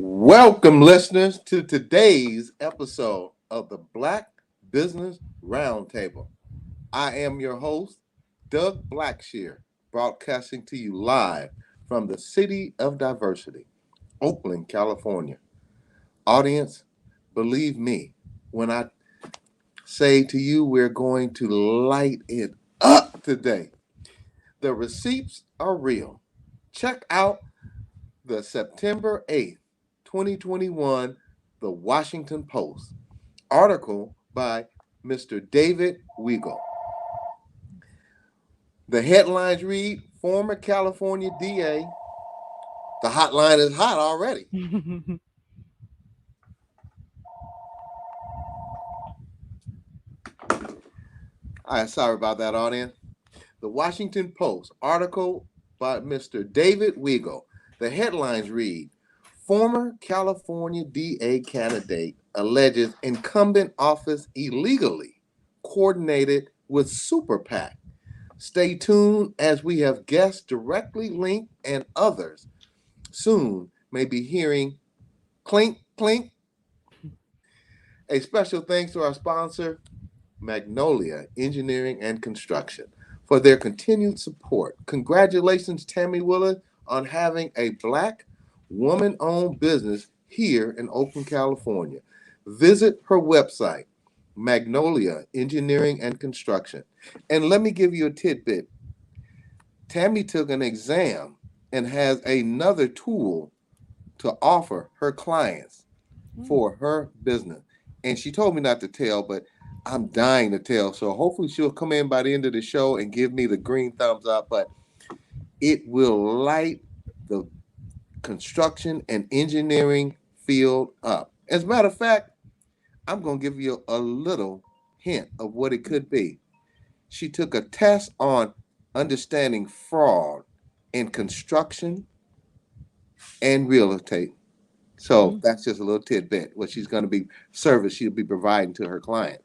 Welcome, listeners, to today's episode of the Black Business Roundtable. I am your host, Doug Blacksher, broadcasting to you live from the city of Diversity, Oakland, California. Audience, believe me when I say to you we're going to light it up today. The receipts are real. Check out the September 8th, 2021, The Washington Post article by Mr. David Weigel. The headlines read, former California DA, the hotline is hot already. All right, sorry about that, audience. The Washington Post article by Mr. David Weigel. The headlines read, former California DA candidate alleges incumbent office illegally coordinated with Super PAC. Stay tuned as we have guests directly linked and others soon may be hearing clink, clink. A special thanks to our sponsor, Magnolia Engineering and Construction, for their continued support. Congratulations, Tammy Willard, on having a Black woman-owned business here in Oakland, California. Visit her website, Magnolia Engineering and Construction. And let me give you a tidbit. Tammy took an exam and has another tool to offer her clients for her business. And she told me not to tell, but I'm dying to tell. So hopefully she'll come in by the end of the show and give me the green thumbs up. But it will light the construction and engineering field up. As a matter of fact, I'm going to give you a little hint of what it could be. She took a test on understanding fraud in construction and real estate. So that's just a little tidbit, what she's going to be service she'll be providing to her client.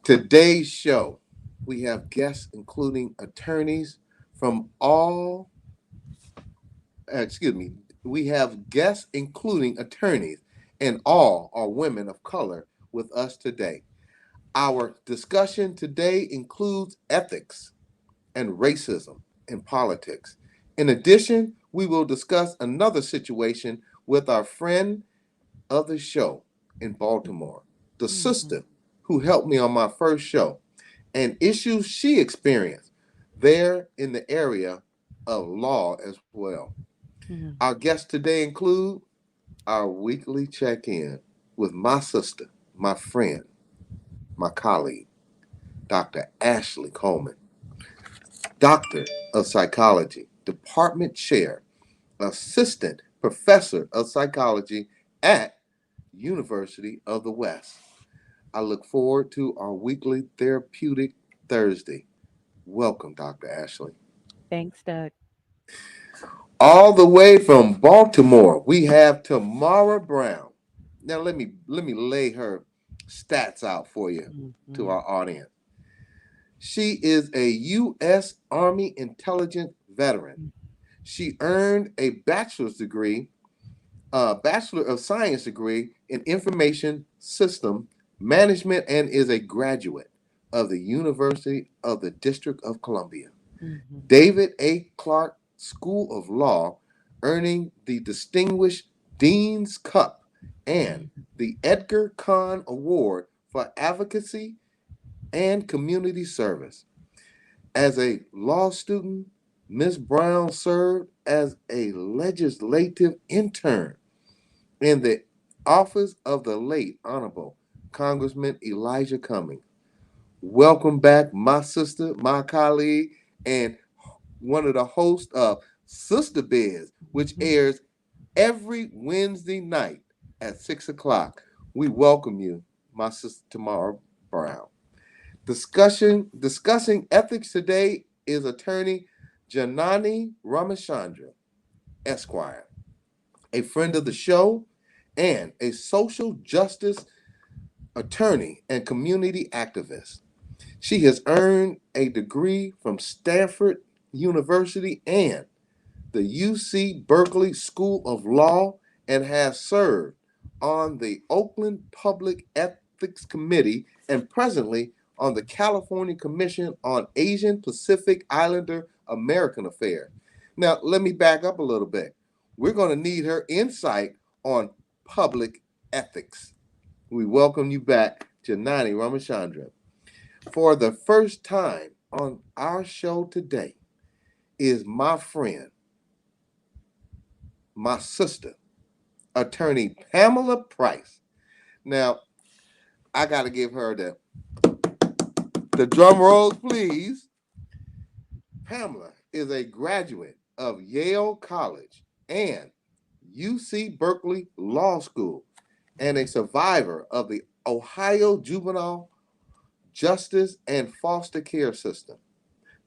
Today's show, we have guests including attorneys from all, we have guests including attorneys, and all are women of color with us today. Our discussion today includes ethics and racism in politics. In addition, we will discuss another situation with our friend of the show in Baltimore, the sister who helped me on my first show, and issues she experienced there in the area of law as well. Our guests today include our weekly check-in with my sister, my friend, my colleague, Dr. Ashley Coleman, Doctor of Psychology, Department Chair, Assistant Professor of Psychology at University of the West. I look forward to our weekly Therapeutic Thursday. Welcome, Dr. Ashley. Thanks, Doug. All the way from Baltimore, we have Tamara Brown. Now let me lay her stats out for you to our audience. She is a U.S. Army intelligence veteran. She earned a Bachelor of Science degree in Information System Management and is a graduate of the University of the District of Columbia. David A. Clark School of Law, earning the Distinguished Dean's Cup and the Edgar Kahn Award for Advocacy and Community Service. As a law student, Ms. Brown served as a legislative intern in the office of the late Honorable Congressman Elijah Cummings. Welcome back, my sister, my colleague, and one of the hosts of Sister Biz, which airs every Wednesday night at 6 o'clock. We welcome you, my sister Tamara Brown. Discussing ethics today is attorney Janani Ramachandra, Esquire, a friend of the show and a social justice attorney and community activist. She has earned a degree from Stanford University and the UC Berkeley School of Law and has served on the Oakland Public Ethics Committee and presently on the California Commission on Asian Pacific Islander American Affairs. Now, let me back up a little bit. We're going to need her insight on public ethics. We welcome you back, Janani Ramachandran. For the first time on our show today is my friend, my sister, attorney Pamela Price. Now, I got to give her the drum rolls, please. Pamela is a graduate of Yale College and UC Berkeley Law School and a survivor of the Ohio Juvenile Justice and Foster Care System.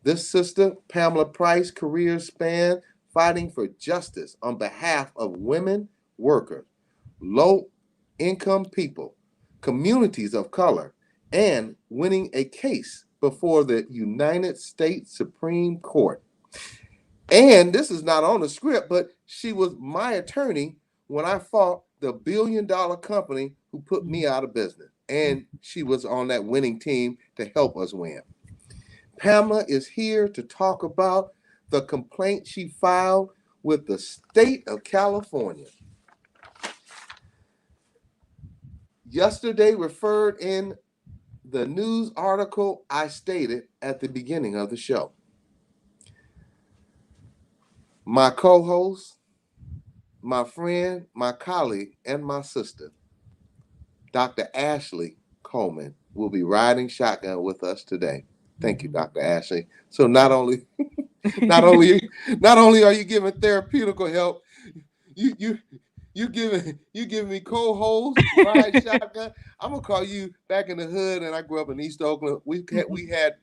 This sister, Pamela Price's career spanned fighting for justice on behalf of women workers, low-income people, communities of color, and winning a case before the United States Supreme Court. And this is not on the script, but she was my attorney when I fought the billion-dollar company who put me out of business. And she was on that winning team to help us win. Pamela is here to talk about the complaint she filed with the state of California. Yesterday, referred in the news article I stated at the beginning of the show. My co-host, my friend, my colleague, and my sister, Dr. Ashley Coleman, will be riding shotgun with us today. Thank you, Dr. Ashley. So not only are you giving therapeutical help, you giving me co-host, ride shotgun. I'm gonna call you back in the hood, and I grew up in East Oakland. We had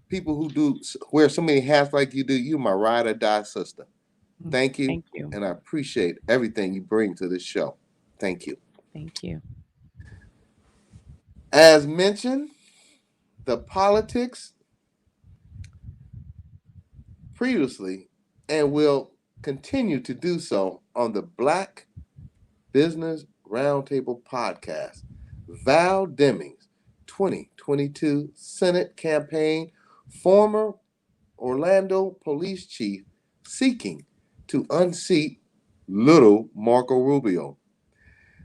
people who wear so many hats like you do. You my ride or die sister. Thank you. Thank you. And I appreciate everything you bring to this show. Thank you. Thank you. As mentioned, the politics previously and will continue to do so on the Black Business Roundtable podcast. Val Demings, 2022 Senate campaign, former Orlando police chief seeking to unseat little Marco Rubio.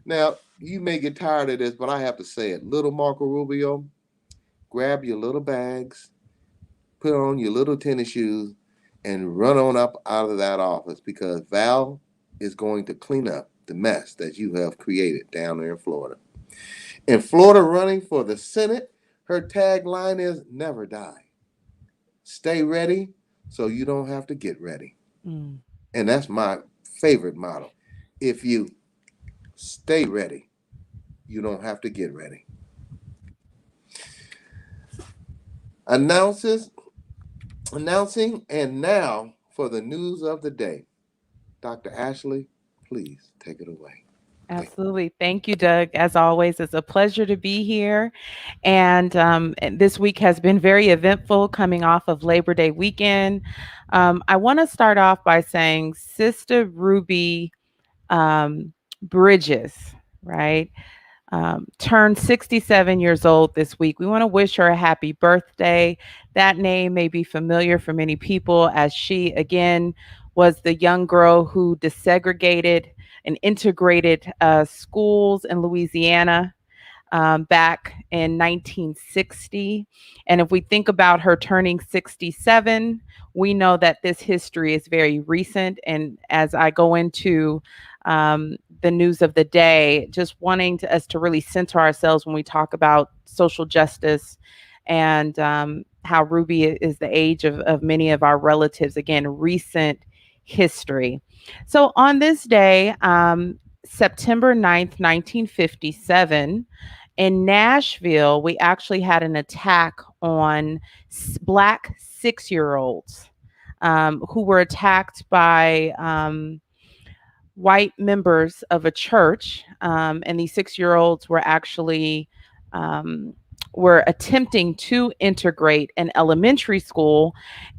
Now, you may get tired of this, but I have to say it. Little Marco Rubio, grab your little bags, put on your little tennis shoes, and run on up out of that office because Val is going to clean up the mess that you have created down there in Florida. In Florida, running for the Senate, her tagline is never die. Stay ready so you don't have to get ready. And that's my favorite motto. If you stay ready, you don't have to get ready. Announcing, and now for the news of the day. Dr. Ashley, please take it away. Absolutely. Thank you, Doug. As always, it's a pleasure to be here. And this week has been very eventful coming off of Labor Day weekend. I want to start off by saying Sister Ruby Bridges, right? Turned 67 years old this week. We want to wish her a happy birthday. That name may be familiar for many people as she, again, was the young girl who desegregated and integrated schools in Louisiana back in 1960. And if we think about her turning 67, we know that this history is very recent. And as I go into the news of the day, just wanting us to really center ourselves when we talk about social justice and how Ruby is the age of many of our relatives. Again, recent history. So on this day, September 9th, 1957, in Nashville, we actually had an attack on Black 6-year-olds who were attacked by white members of a church. And these 6-year-olds were actually were attempting to integrate an elementary school,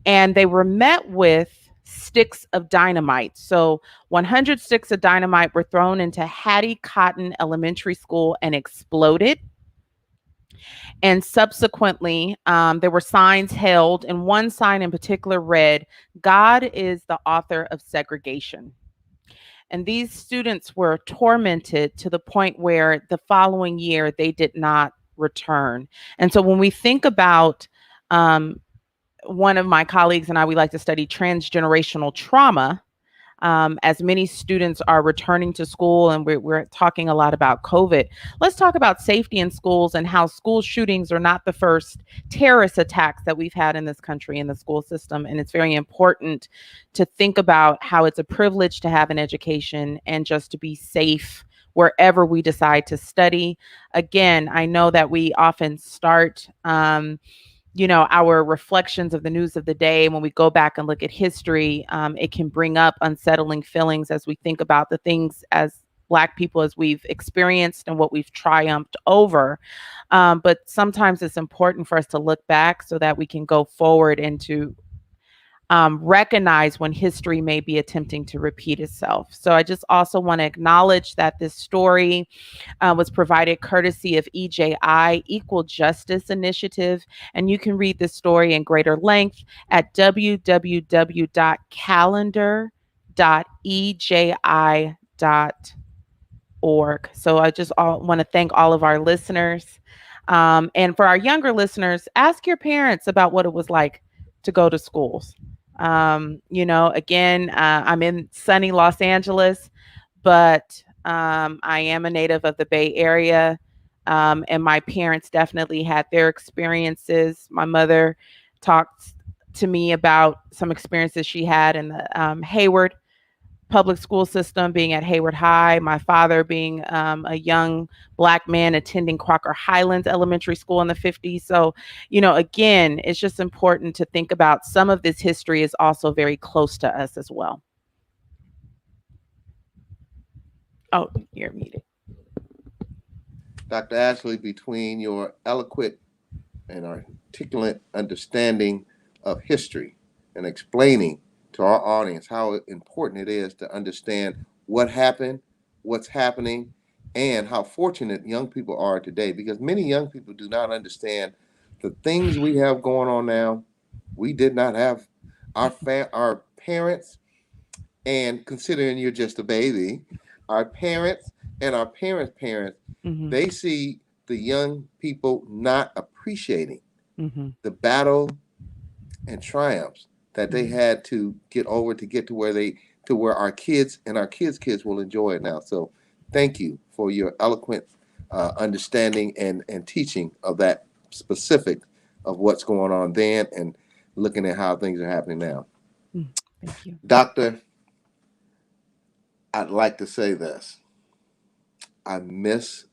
and they were met with sticks of dynamite. So 100 sticks of dynamite were thrown into Hattie Cotton Elementary School and exploded. And subsequently, there were signs held, and one sign in particular read, "God is the author of segregation." And these students were tormented to the point where the following year they did not return. And so when we think about um, one of my colleagues and I, we like to study transgenerational trauma. As many students are returning to school, and we're talking a lot about COVID. Let's talk about safety in schools and how school shootings are not the first terrorist attacks that we've had in this country in the school system. And it's very important to think about how it's a privilege to have an education and just to be safe wherever we decide to study. Again, I know that we often start our reflections of the news of the day. When we go back and look at history, it can bring up unsettling feelings as we think about the things as Black people as we've experienced and what we've triumphed over. But sometimes it's important for us to look back so that we can go forward and to recognize when history may be attempting to repeat itself. So I just also want to acknowledge that this story was provided courtesy of EJI, Equal Justice Initiative. And you can read this story in greater length at www.calendar.eji.org. So I just want to thank all of our listeners. And for our younger listeners, ask your parents about what it was like to go to schools. Again, I'm in sunny Los Angeles, but I am a native of the Bay Area. And my parents definitely had their experiences. My mother talked to me about some experiences she had in the Hayward public school system, being at Hayward High, my father being a young Black man attending Crocker Highlands Elementary School in the 50s. So, again, it's just important to think about some of this history is also very close to us as well. Oh, you're muted. Dr. Ashley, between your eloquent and articulate understanding of history and explaining to our audience how important it is to understand what happened, what's happening, and how fortunate young people are today, because many young people do not understand the things we have going on now. We did not have our parents, and considering you're just a baby, our parents and our parents' parents, they see the young people not appreciating the battle and triumphs that they had to get over to get to where our kids and our kids will enjoy it now. So thank you for your eloquent understanding and teaching of that specific of what's going on then and looking at how things are happening now. Thank you. Doctor, I'd like to say this. I miss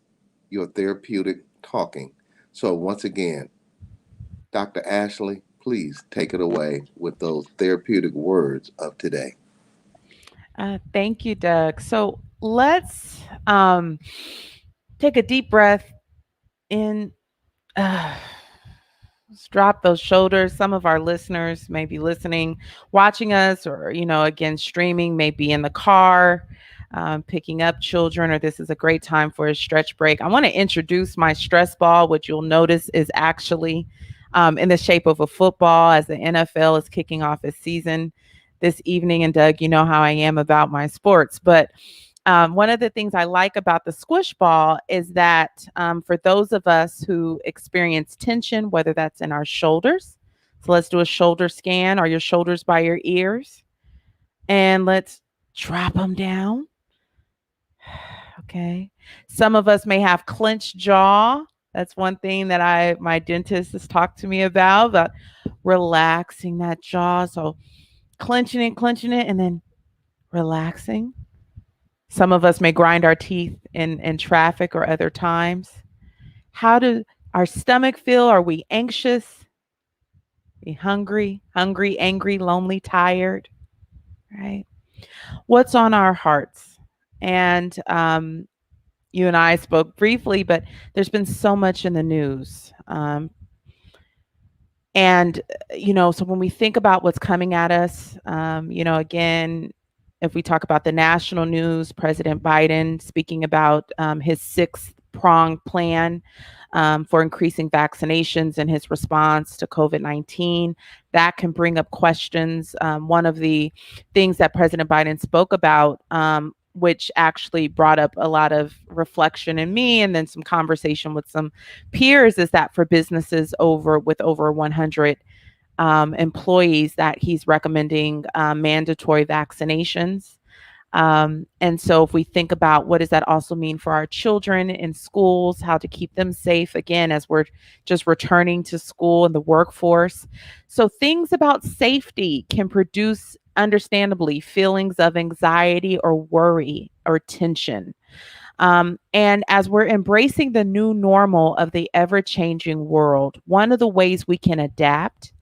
your therapeutic talking. So once again, Dr. Ashley, please take it away with those therapeutic words of today. Thank you, Doug. So let's take a deep breath in. Let's drop those shoulders. Some of our listeners may be listening, watching us, or, again, streaming, maybe in the car, picking up children, or this is a great time for a stretch break. I want to introduce my stress ball, which you'll notice is actually in the shape of a football as the NFL is kicking off its season this evening. And Doug, you know how I am about my sports, but one of the things I like about the squish ball is that for those of us who experience tension, whether that's in our shoulders, so let's do a shoulder scan. Are your shoulders by your ears? And let's drop them down. Okay. Some of us may have clenched jaw. That's one thing that my dentist has talked to me about relaxing that jaw. So clenching it, and then relaxing. Some of us may grind our teeth in traffic or other times. How do our stomach feel? Are we anxious? Are we hungry, angry, lonely, tired? Right? What's on our hearts? And you and I spoke briefly, but there's been so much in the news. And, so when we think about what's coming at us, again, if we talk about the national news, President Biden speaking about his sixth pronged plan for increasing vaccinations and his response to COVID-19, that can bring up questions. One of the things that President Biden spoke about, which actually brought up a lot of reflection in me and then some conversation with some peers, is that for businesses with over 100 employees, that he's recommending mandatory vaccinations. And so if we think about what does that also mean for our children in schools, how to keep them safe, again, as we're just returning to school and the workforce. So things about safety can produce, understandably, feelings of anxiety or worry or tension. And as we're embracing the new normal of the ever-changing world, one of the ways we can adapt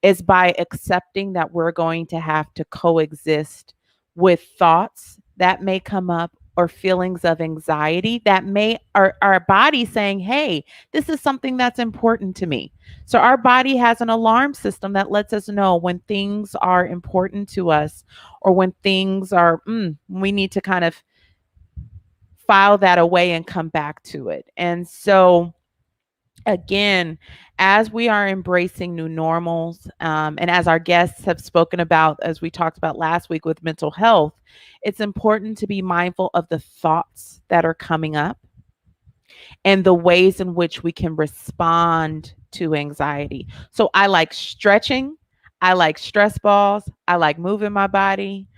is by accepting that we're going to have to coexist with thoughts that may come up or feelings of anxiety that may our body saying, hey, this is something that's important to me. So our body has an alarm system that lets us know when things are important to us, or when things are we need to kind of file that away and come back to it. And so again, as we are embracing new normals, and as our guests have spoken about, as we talked about last week with mental health, it's important to be mindful of the thoughts that are coming up and the ways in which we can respond to anxiety. So I like stretching, I like stress balls, I like moving my body.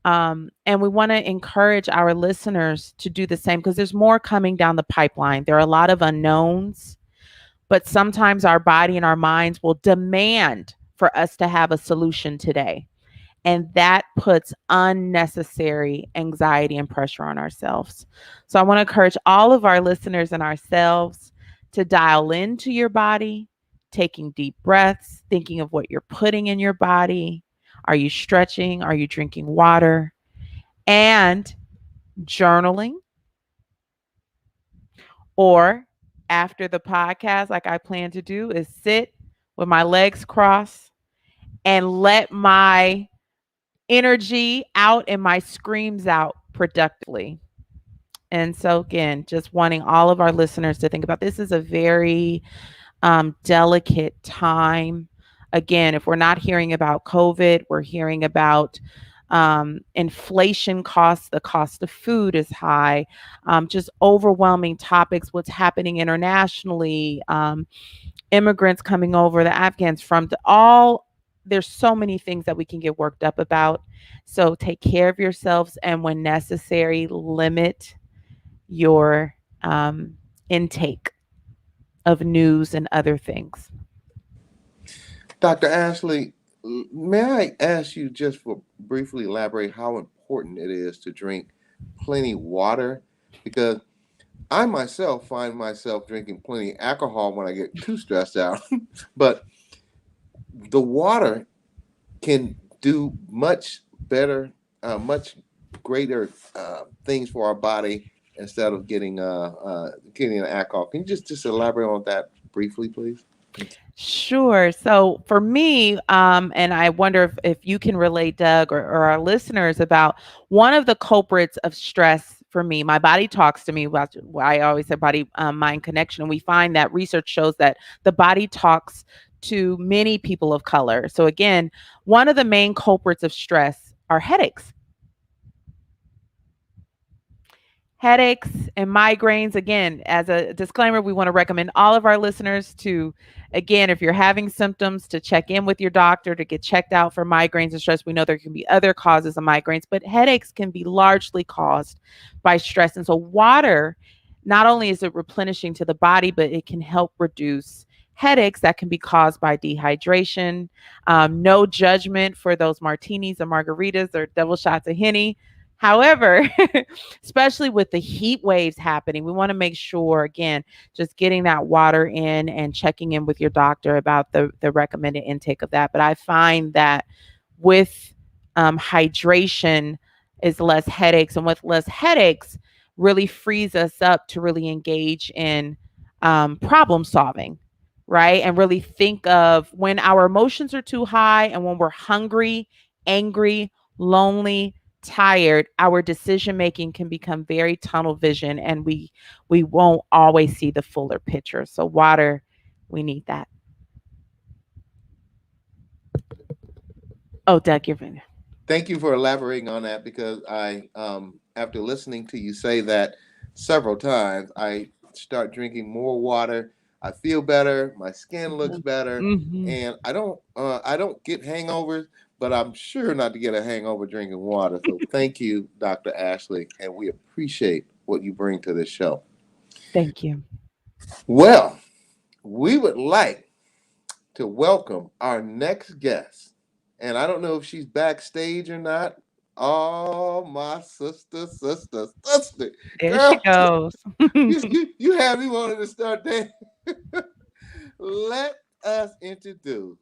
And we want to encourage our listeners to do the same, because there's more coming down the pipeline. There are a lot of unknowns, but sometimes our body and our minds will demand for us to have a solution today. And that puts unnecessary anxiety and pressure on ourselves. So I want to encourage all of our listeners and ourselves to dial into your body, taking deep breaths, thinking of what you're putting in your body. Are you stretching? Are you drinking water? And journaling, or after the podcast, like I plan to do, is sit with my legs crossed and let my energy out and my screams out productively. And so, again, just wanting all of our listeners to think about this is a very delicate time. Again, if we're not hearing about COVID, we're hearing about inflation costs, the cost of food is high, just overwhelming topics, what's happening internationally, immigrants coming over, the Afghans from there's so many things that we can get worked up about. So take care of yourselves, and when necessary, limit your intake of news and other things. Dr. Ashley, may I ask you just for briefly elaborate how important it is to drink plenty water? Because I myself find myself drinking plenty of alcohol when I get too stressed out, but the water can do much better, much greater things for our body instead of getting an alcohol. Can you just elaborate on that briefly, please? Sure. So for me, and I wonder if you can relate, Doug, or our listeners, about one of the culprits of stress for me. My body talks to me about, I always say body mind connection. And we find that research shows that the body talks to many people of color. So again, one of the main culprits of stress are headaches. Headaches and migraines. Again, as a disclaimer, we want to recommend all of our listeners to, again, if you're having symptoms, to check in with your doctor to get checked out for migraines and stress. We know there can be other causes of migraines, but headaches can be largely caused by stress. And so water, not only is it replenishing to the body, but it can help reduce headaches that can be caused by dehydration. No judgment for those martinis or margaritas or double shots of Henny. However, especially with the heat waves happening, we want to make sure, again, just getting that water in and checking in with your doctor about the recommended intake of that. But I find that with hydration is less headaches, and with less headaches really frees us up to really engage in problem solving. right? And really think of when our emotions are too high and when we're hungry, angry, lonely, tired, our decision making can become very tunnel vision and we won't always see the fuller picture. So water, we need that. Oh, Doug, you're finished. Thank you for elaborating on that because after listening to you say that several times, I start drinking more water. I feel better. My skin looks better, Mm-hmm. and I don't get hangovers, but I'm sure not to get a hangover drinking water. So thank you, Dr. Ashley, and we appreciate what you bring to this show. Thank you. Well, we would like to welcome our next guest. And I don't know if she's backstage or not. Oh, my sister. There she Girl, goes. you have me wanting to start dancing. Let us introduce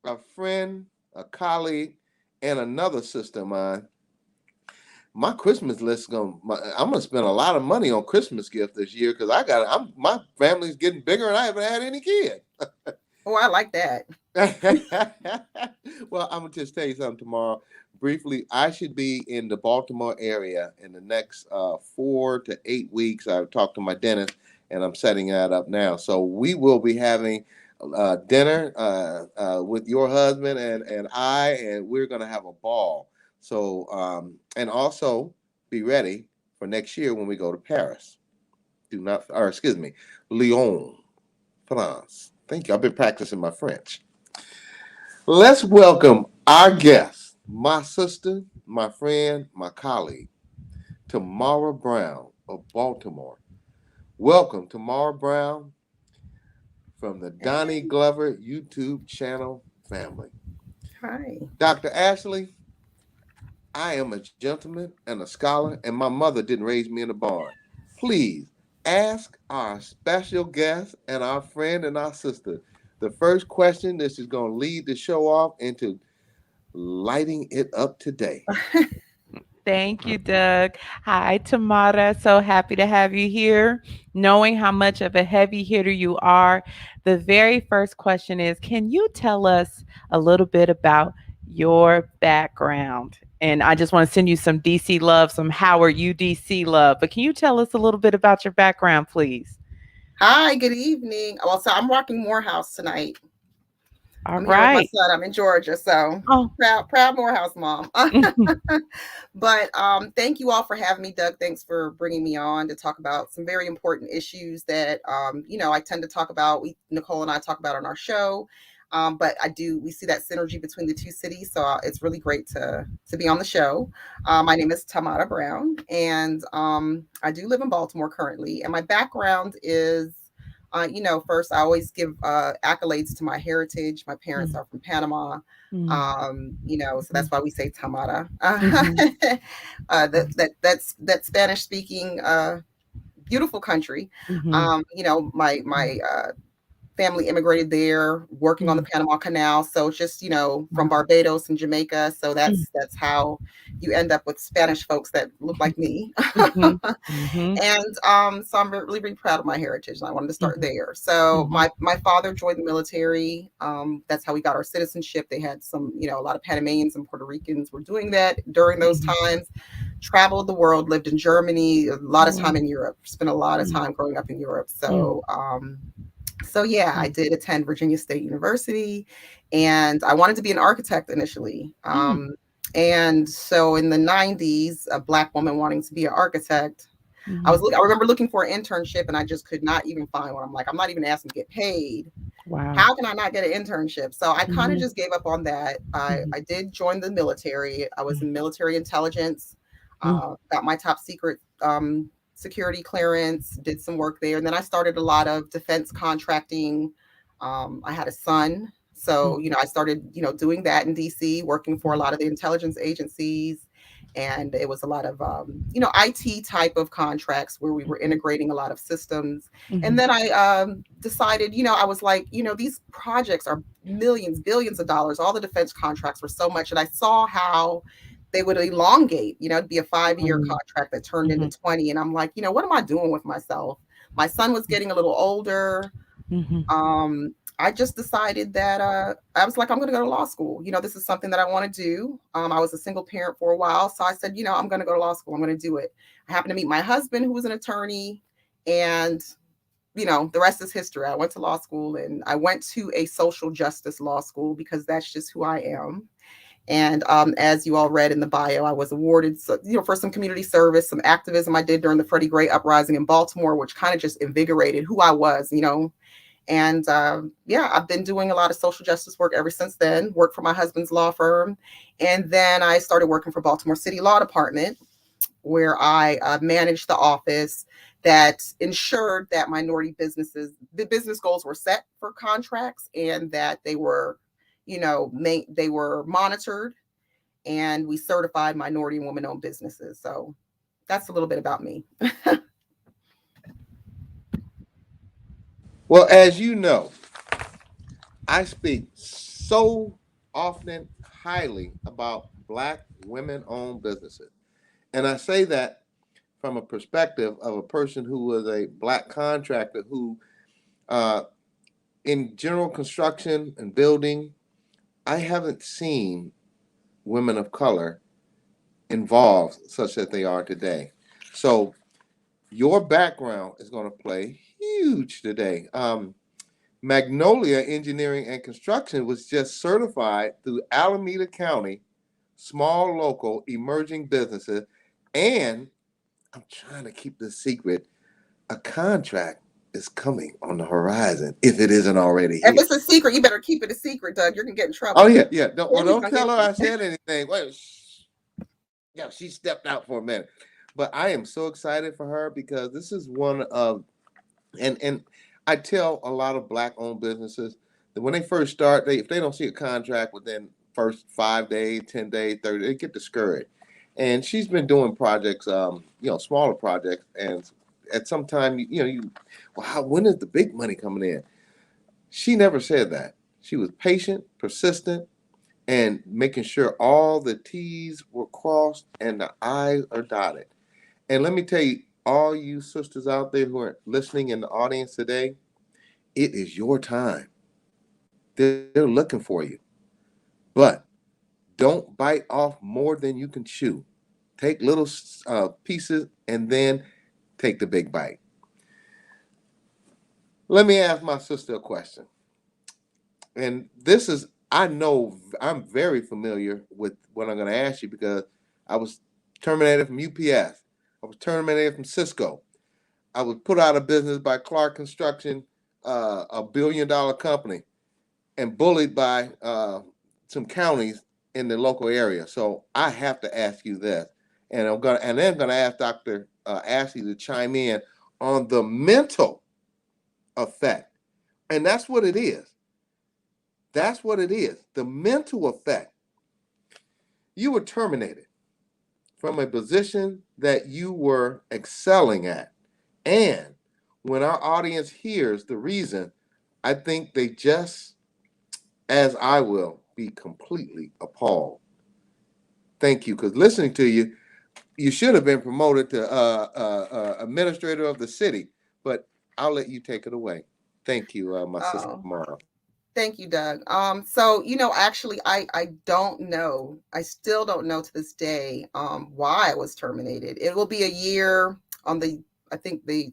a friend, a colleague, and another sister of mine. My Christmas list I'm gonna spend a lot of money on Christmas gift this year because my family's getting bigger and I haven't had any kids. Oh, I like that. Well, I'm gonna just tell you something tomorrow. Briefly, I should be in the Baltimore area in the next 4 to 8 weeks. I've talked to my dentist, and I'm setting that up now. So we will be having dinner with your husband and and we're gonna have a ball. So and also be ready for next year when we go to Paris. Do not, or excuse me, Lyon, France. Thank you. I've been practicing my French. Let's welcome our guest, my sister, my friend, my colleague, Tamara Brown of Baltimore. Welcome, Tamara Brown, from the Donnie Glover YouTube channel family. Hi. Dr. Ashley, I am a gentleman and a scholar, and my mother didn't raise me in a barn. Please ask our special guest and our friend and our sister the first question. This is going to lead the show off into lighting it up today. Thank you, Doug. Hi, Tamara. So happy to have you here. Knowing how much of a heavy hitter you are, the very first question is, can you tell us a little bit about your background? And I just want to send you some DC love, some Howard UDC love. But can you tell us a little bit about your background, please? Hi, good evening. Well, so I'm rocking Morehouse tonight. All I'm here with my right. son. I'm in Georgia, so Oh, proud Morehouse mom. But thank you all for having me, Doug. Thanks for bringing me on to talk about some very important issues that I tend to talk about. Nicole and I talk about on our show. But we see that synergy between the two cities, so it's really great to be on the show. My name is Tamara Brown, and I do live in Baltimore currently. And my background is first I always give accolades to my heritage. My parents are from Panama. So that's why we say Tamara. That Spanish speaking beautiful country. My family immigrated there, working on the Panama Canal. So it's just from Barbados and Jamaica. So that's how you end up with Spanish folks that look like me. And so I'm really, really proud of my heritage, and I wanted to start there. So my father joined the military. That's how we got our citizenship. They had a lot of Panamanians and Puerto Ricans were doing that during those times. Traveled the world, lived in Germany, a lot of time in Europe. Spent a lot of time growing up in Europe. So yeah, I did attend Virginia State University, and I wanted to be an architect initially. And so in the 90s, a Black woman wanting to be an architect, I remember looking for an internship, and I just could not even find one. I'm like, I'm not even asking to get paid. Wow. How can I not get an internship? So I kind of just gave up on that. I did join the military. I was in military intelligence, got my top secret security clearance, did some work there. And then I started a lot of defense contracting. I had a son. So, I started, doing that in DC, working for a lot of the intelligence agencies. And it was a lot of, IT type of contracts where we were integrating a lot of systems. And then I decided, I was like, these projects are millions, billions of dollars. All the defense contracts were so much. And I saw how they would elongate, it'd be a 5-year contract that turned into 20. And I'm like, what am I doing with myself? My son was getting a little older. I just decided that I was like, I'm going to go to law school. This is something that I want to do. I was a single parent for a while. So I said, I'm going to go to law school. I'm going to do it. I happened to meet my husband, who was an attorney. And, the rest is history. I went to law school, and I went to a social justice law school because that's just who I am. And as you all read in the bio, I was awarded, for some community service, some activism I did during the Freddie Gray uprising in Baltimore, which kind of just invigorated who I was, And I've been doing a lot of social justice work ever since then, worked for my husband's law firm. And then I started working for Baltimore City Law Department, where I managed the office that ensured that minority businesses, the business goals were set for contracts, and that they were, they were monitored, and we certified minority and women-owned businesses. So that's a little bit about me. Well, as you know, I speak so often highly about Black women-owned businesses. And I say that from a perspective of a person who was a Black contractor who, in general construction and building, I haven't seen women of color involved such that they are today. So your background is going to play huge today. Magnolia Engineering and Construction was just certified through Alameda County, small local emerging businesses, and I'm trying to keep this secret, a contract is coming on the horizon if it isn't already here. If it's a secret, you better keep it a secret, Doug. You're gonna get in trouble. Oh yeah. Don't tell her I said anything. Wait, yeah, she stepped out for a minute. But I am so excited for her because this is one of, and I tell a lot of Black owned businesses that when they first start, if they don't see a contract within first 5 days, 10 days, 30, they get discouraged. And she's been doing projects, smaller projects, and at some time, when is the big money coming in? She never said that. She was patient, persistent, and making sure all the T's were crossed and the I's are dotted. And let me tell you, all you sisters out there who are listening in the audience today, it is your time. They're looking for you. But don't bite off more than you can chew. Take little pieces and then take the big bite. Let me ask my sister a question. And this is, I know I'm very familiar with what I'm going to ask you because I was terminated from UPS. I was terminated from Cisco. I was put out of business by Clark Construction, a $1 billion company, and bullied by some counties in the local area. So I have to ask you this, and then I'm gonna ask Dr. Ashley to chime in on the mental effect, and that's what it is. That's what it is. The mental effect. You were terminated from a position that you were excelling at. And when our audience hears the reason, I think they just, as I will, be completely appalled. Thank you, because listening to you, you should have been promoted to administrator of the city, but I'll let you take it away. Thank you, my sister Mara. Thank you, Doug. So, actually, I don't know. I still don't know to this day why I was terminated. It will be a year on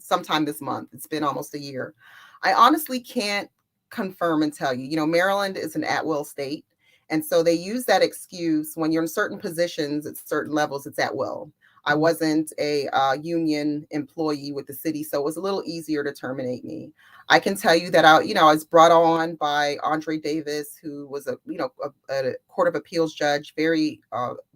sometime this month. It's been almost a year. I honestly can't confirm and tell you. Maryland is an at-will state. And so they use that excuse when you're in certain positions at certain levels, it's at will. I wasn't a union employee with the city, so it was a little easier to terminate me. I can tell you that I was brought on by Andre Davis, who was a Court of Appeals judge, very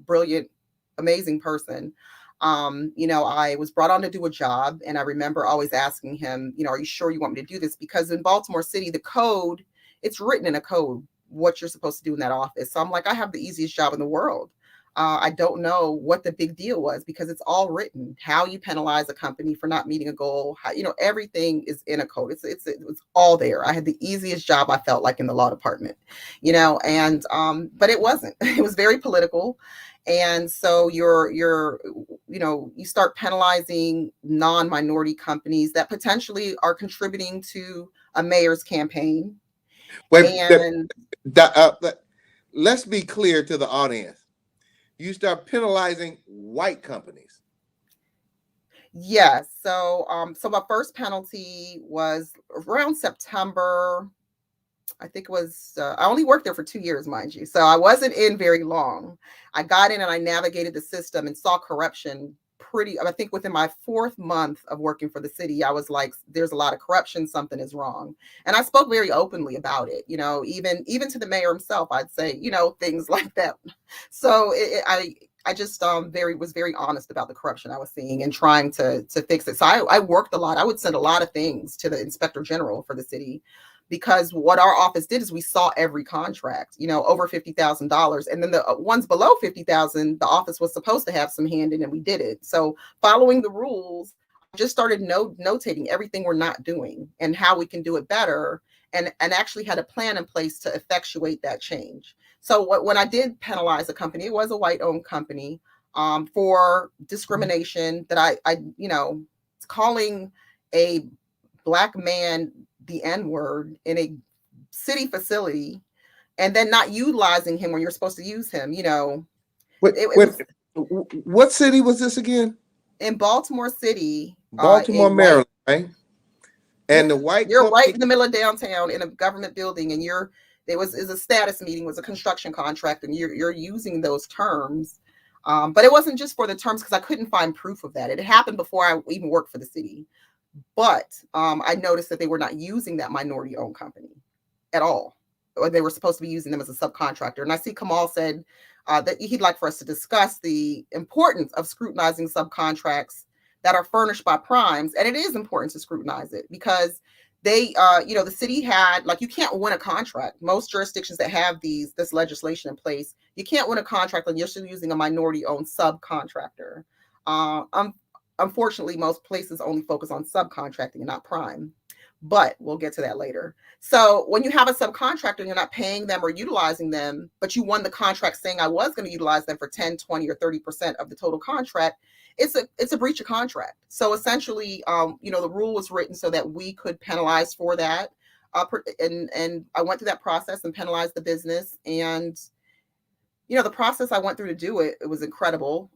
brilliant, amazing person. I was brought on to do a job, and I remember always asking him, are you sure you want me to do this? Because in Baltimore City, the code, it's written in a code what you're supposed to do in that office. So I'm like, I have the easiest job in the world. I don't know what the big deal was because it's all written. How you penalize a company for not meeting a goal, how, everything is in a code. It's all there. I had the easiest job, I felt like, in the law department, and but it wasn't. It was very political, and so you start penalizing non-minority companies that potentially are contributing to a mayor's campaign. Wait, And let's be clear to the audience. You start penalizing white companies. yes, so my first penalty was around September. I think it was, I only worked there for 2 years, mind you. So I wasn't in very long. I got in and I navigated the system and saw corruption I think within my 4th month of working for the city, I was like, there's a lot of corruption, something is wrong. And I spoke very openly about it, even to the mayor himself, I'd say, things like that. So I just was very honest about the corruption I was seeing and trying to fix it. So I worked a lot. I would send a lot of things to the inspector general for the city, because what our office did is we saw every contract, over $50,000. And then the ones below 50,000, the office was supposed to have some hand in, and we did it. So following the rules, I just started notating everything we're not doing and how we can do it better, and actually had a plan in place to effectuate that change. So when I did penalize a company, it was a white-owned company, for discrimination that I calling a Black man the N-word in a city facility and then not utilizing him when you're supposed to use him. What city was this again? In Baltimore City. Baltimore, Maryland, right? And the white you're right in the middle of downtown in a government building, and is a status meeting, was a construction contract, and you're using those terms. But it wasn't just for the terms, because I couldn't find proof of that. It happened before I even worked for the city. But I noticed that they were not using that minority-owned company at all, or they were supposed to be using them as a subcontractor. And I see Kamal said that he'd like for us to discuss the importance of scrutinizing subcontracts that are furnished by primes. And it is important to scrutinize it, because they, the city had, like, you can't win a contract. Most jurisdictions that have this legislation in place, you can't win a contract when you're still using a minority-owned subcontractor. Unfortunately, most places only focus on subcontracting and not prime, but we'll get to that later. So when you have a subcontractor, you're not paying them or utilizing them, but you won the contract saying I was going to utilize them for 10, 20, or 30% of the total contract, it's a breach of contract. So essentially, the rule was written so that we could penalize for that. And I went through that process and penalized the business. And, the process I went through to do it, it was incredible.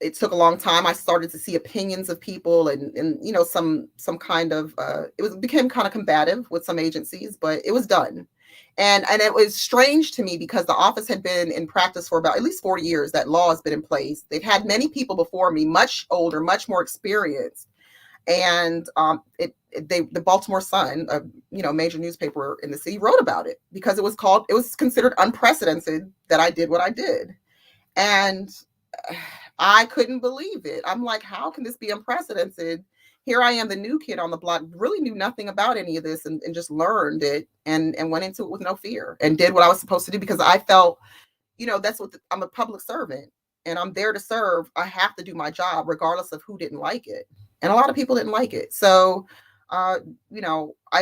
It took a long time. I started to see opinions of people and some kind of became kind of combative with some agencies, but it was done. And it was strange to me, because the office had been in practice for about at least 40 years. That law has been in place. They've had many people before me, much older, much more experienced. And the Baltimore Sun, a major newspaper in the city, wrote about it, because it was considered unprecedented that I did what I did. And I couldn't believe it. I'm like, how can this be unprecedented? Here I am, the new kid on the block, really knew nothing about any of this, and just learned it and went into it with no fear and did what I was supposed to do, because I felt, that's what I'm a public servant and I'm there to serve. I have to do my job regardless of who didn't like it. And a lot of people didn't like it. So, I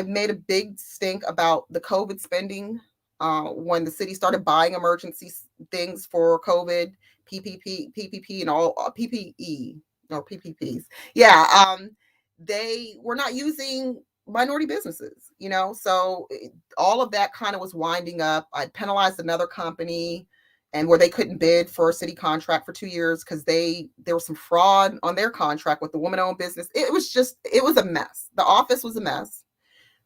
made a big stink about the COVID spending when the city started buying emergency things for COVID. PPP and all PPE or PPPs. Yeah. They were not using minority businesses, so all of that kind of was winding up. I penalized another company, and where they couldn't bid for a city contract for 2 years because there was some fraud on their contract with the woman-owned business. It was a mess. The office was a mess.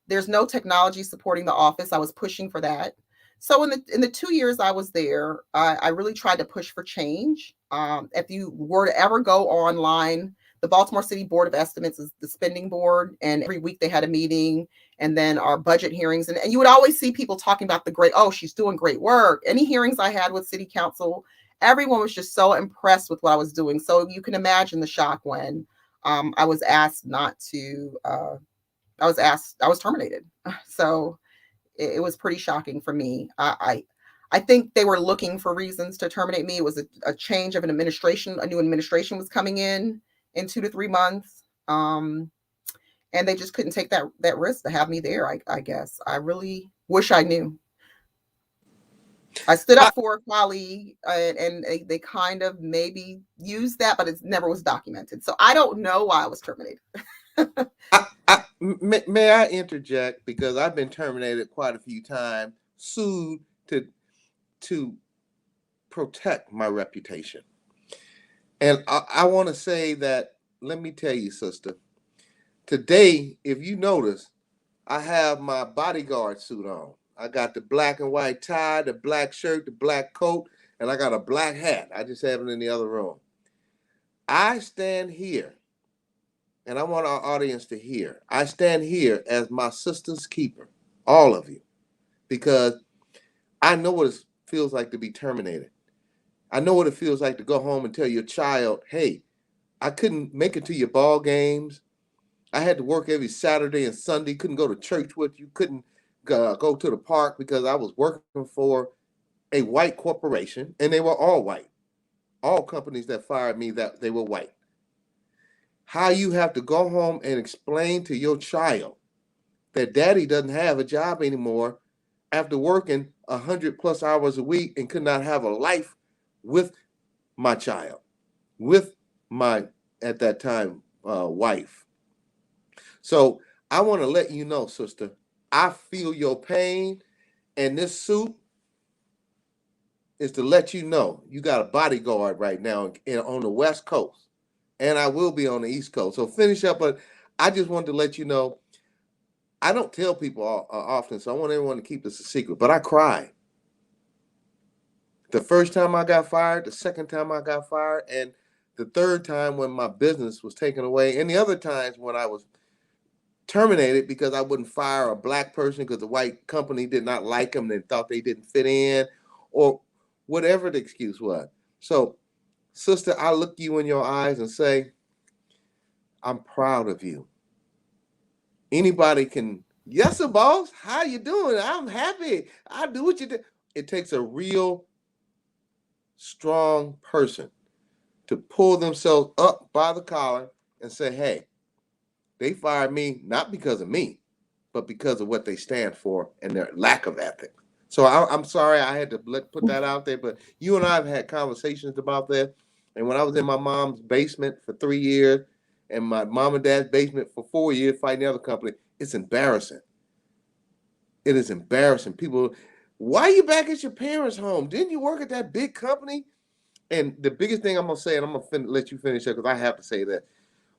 There's no technology supporting the office. I was pushing for that. So in the 2 years I was there, I really tried to push for change. If you were to ever go online, the Baltimore City Board of Estimates is the spending board, and every week they had a meeting, and then our budget hearings. And you would always see people talking about she's doing great work. Any hearings I had with city council, everyone was just so impressed with what I was doing. So you can imagine the shock when I was asked I was terminated. So it was pretty shocking for me. I think they were looking for reasons to terminate me. It was a change of an administration. A new administration was coming in 2 to 3 months. And they just couldn't take that risk to have me there, I guess. I really wish I knew. I stood up for a colleague, and they kind of maybe used that, but it never was documented. So I don't know why I was terminated. May I interject, because I've been terminated quite a few times, sued to protect my reputation. And I want to say that, let me tell you, sister, today, if you notice, I have my bodyguard suit on. I got the black and white tie, the black shirt, the black coat, and I got a black hat. I just have it in the other room. I stand here, and I want our audience to hear. I stand here as my sister's keeper, all of you, because I know what it feels like to be terminated. I know what it feels like to go home and tell your child, hey, I couldn't make it to your ball games. I had to work every Saturday and Sunday, couldn't go to church with you, couldn't go to the park because I was working for a white corporation, and they were all white. All companies that fired me, that they were white. How you have to go home and explain to your child that daddy doesn't have a job anymore after working 100+ hours a week and could not have a life with my child, with my, at that time, wife. So I want to let you know, sister, I feel your pain, and this suit is to let you know you got a bodyguard right now on the West Coast, and I will be on the East Coast. So finish up, but I just wanted to let you know, I don't tell people often, so I want everyone to keep this a secret, but I cried. The first time I got fired, the second time I got fired, and the third time when my business was taken away, and the other times when I was terminated because I wouldn't fire a black person because the white company did not like them and thought they didn't fit in, or whatever the excuse was. So, sister, I look you in your eyes and say, I'm proud of you. Anybody can, yes, sir, boss, how you doing? I'm happy. I do what you do. It takes a real strong person to pull themselves up by the collar and say, hey, they fired me not because of me, but because of what they stand for and their lack of ethics. So I'm sorry I had to put that out there, but you and I have had conversations about that. And when I was in my mom's basement for 3 years and my mom and dad's basement for 4 years fighting the other company, it's embarrassing. It is embarrassing. People, why are you back at your parents' home? Didn't you work at that big company? And the biggest thing I'm going to say, and I'm going to let you finish it because I have to say that,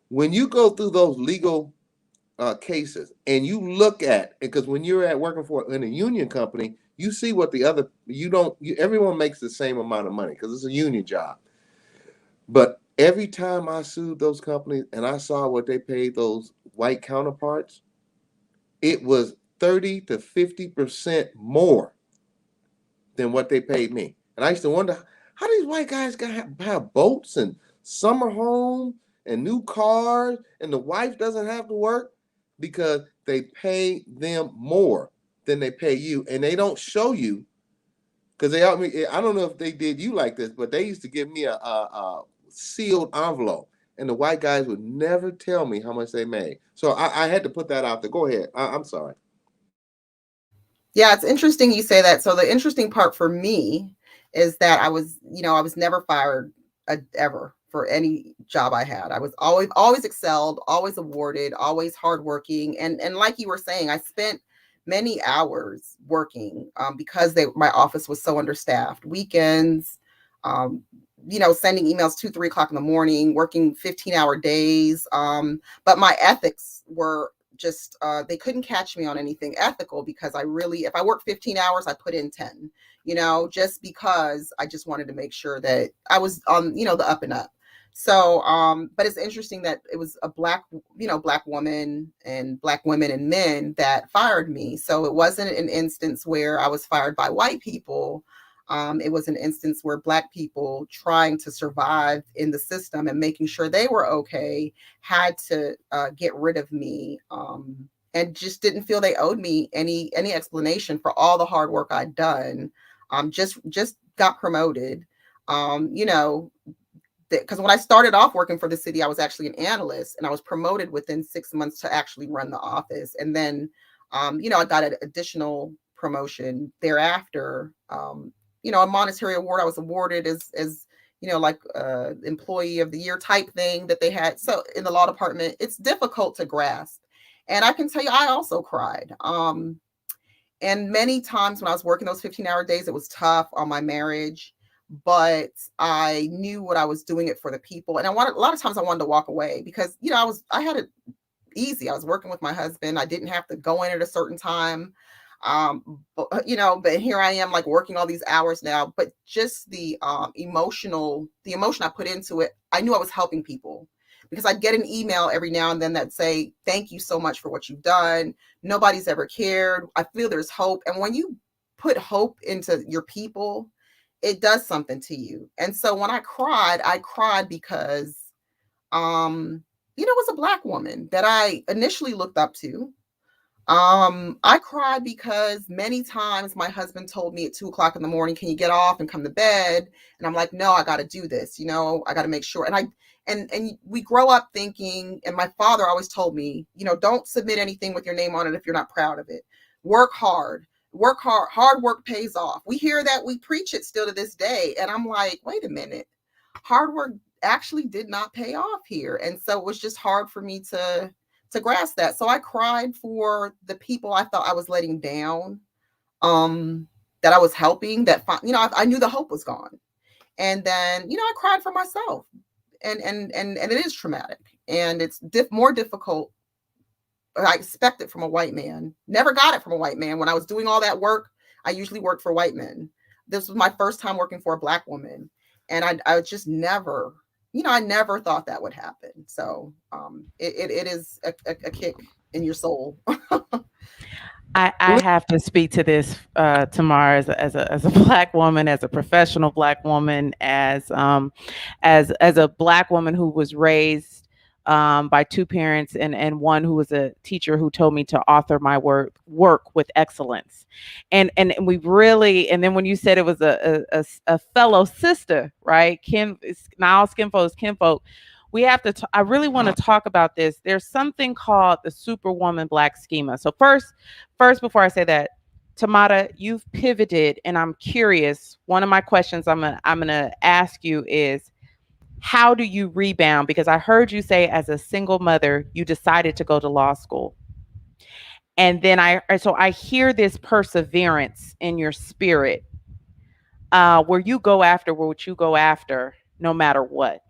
when you go through those legal cases and you look at, because when you're at working for in a union company, you see what the other, everyone makes the same amount of money because it's a union job. But every time I sued those companies and I saw what they paid those white counterparts, it was 30 to 50% more than what they paid me. And I used to wonder, how these white guys have boats and summer homes and new cars, and the wife doesn't have to work? Because they pay them more than they pay you, and they don't show you, because they helped me. I don't know if they did you like this, but they used to give me a sealed envelope, and the white guys would never tell me how much they made. So I had to put that out there. Go ahead. I'm sorry. Yeah, it's interesting you say that. So the interesting part for me is that I was never fired ever for any job I had. I was always excelled, always awarded, always hardworking. And like you were saying, I spent many hours working because my office was so understaffed. Weekends, sending emails 2, 3 o'clock in the morning, working 15-hour days. But my ethics were just they couldn't catch me on anything ethical, because if I worked 15 hours, I put in 10, just because I just wanted to make sure that I was on, the up and up. So, but it's interesting that it was a black woman and black women and men that fired me. So it wasn't an instance where I was fired by white people. It was an instance where black people trying to survive in the system and making sure they were okay had to get rid of me, and just didn't feel they owed me any explanation for all the hard work I'd done. Just got promoted. Because when I started off working for the city, I was actually an analyst, and I was promoted within 6 months to actually run the office. And then, I got an additional promotion thereafter. A monetary award I was awarded as like employee of the year type thing that they had. So in the law department, it's difficult to grasp. And I can tell you, I also cried. And many times when I was working those 15-hour days, it was tough on my marriage, but I knew what I was doing it for the people. And a lot of times I wanted to walk away because, I had it easy. I was working with my husband. I didn't have to go in at a certain time. But here I am, like, working all these hours now, but just the emotion I put into it, I knew I was helping people, because I'd get an email every now and then that say, thank you so much for what you've done. Nobody's ever cared. I feel there's hope. And when you put hope into your people, it does something to you. And so when I cried because, it was a Black woman that I initially looked up to. I cried because many times my husband told me at 2:00 in the morning, can you get off and come to bed? And I'm like, no, I got to do this. I got to make sure. And we grow up thinking, and my father always told me, don't submit anything with your name on it if you're not proud of it. Work hard. Hard work pays off. We hear that, we preach it still to this day. And I'm like, wait a minute. Hard work actually did not pay off here. And so it was just hard for me to grasp that. So I cried for the people I thought I was letting down, that I was helping, that, I knew the hope was gone. And then, I cried for myself, and it is traumatic, and it's more difficult. I expect it from a white man. Never got it from a white man. When I was doing all that work, I usually worked for white men. This was my first time working for a Black woman. And I just never, I never thought that would happen. So it is a kick in your soul. I have to speak to this, Tamar, as a Black woman, as a professional Black woman, as a Black woman who was raised by two parents, and one who was a teacher who told me to author my work with excellence. And we really, and then when you said it was a fellow sister, right? Now skinfolk is kinfolk. We have to, I really want to talk about this. There's something called the Superwoman Black schema. So first, before I say that, Tamara, you've pivoted, and I'm curious. One of my questions I'm gonna ask you is, how do you rebound? Because I heard you say, as a single mother, you decided to go to law school. And then I hear this perseverance in your spirit, where you go after what you go after, no matter what.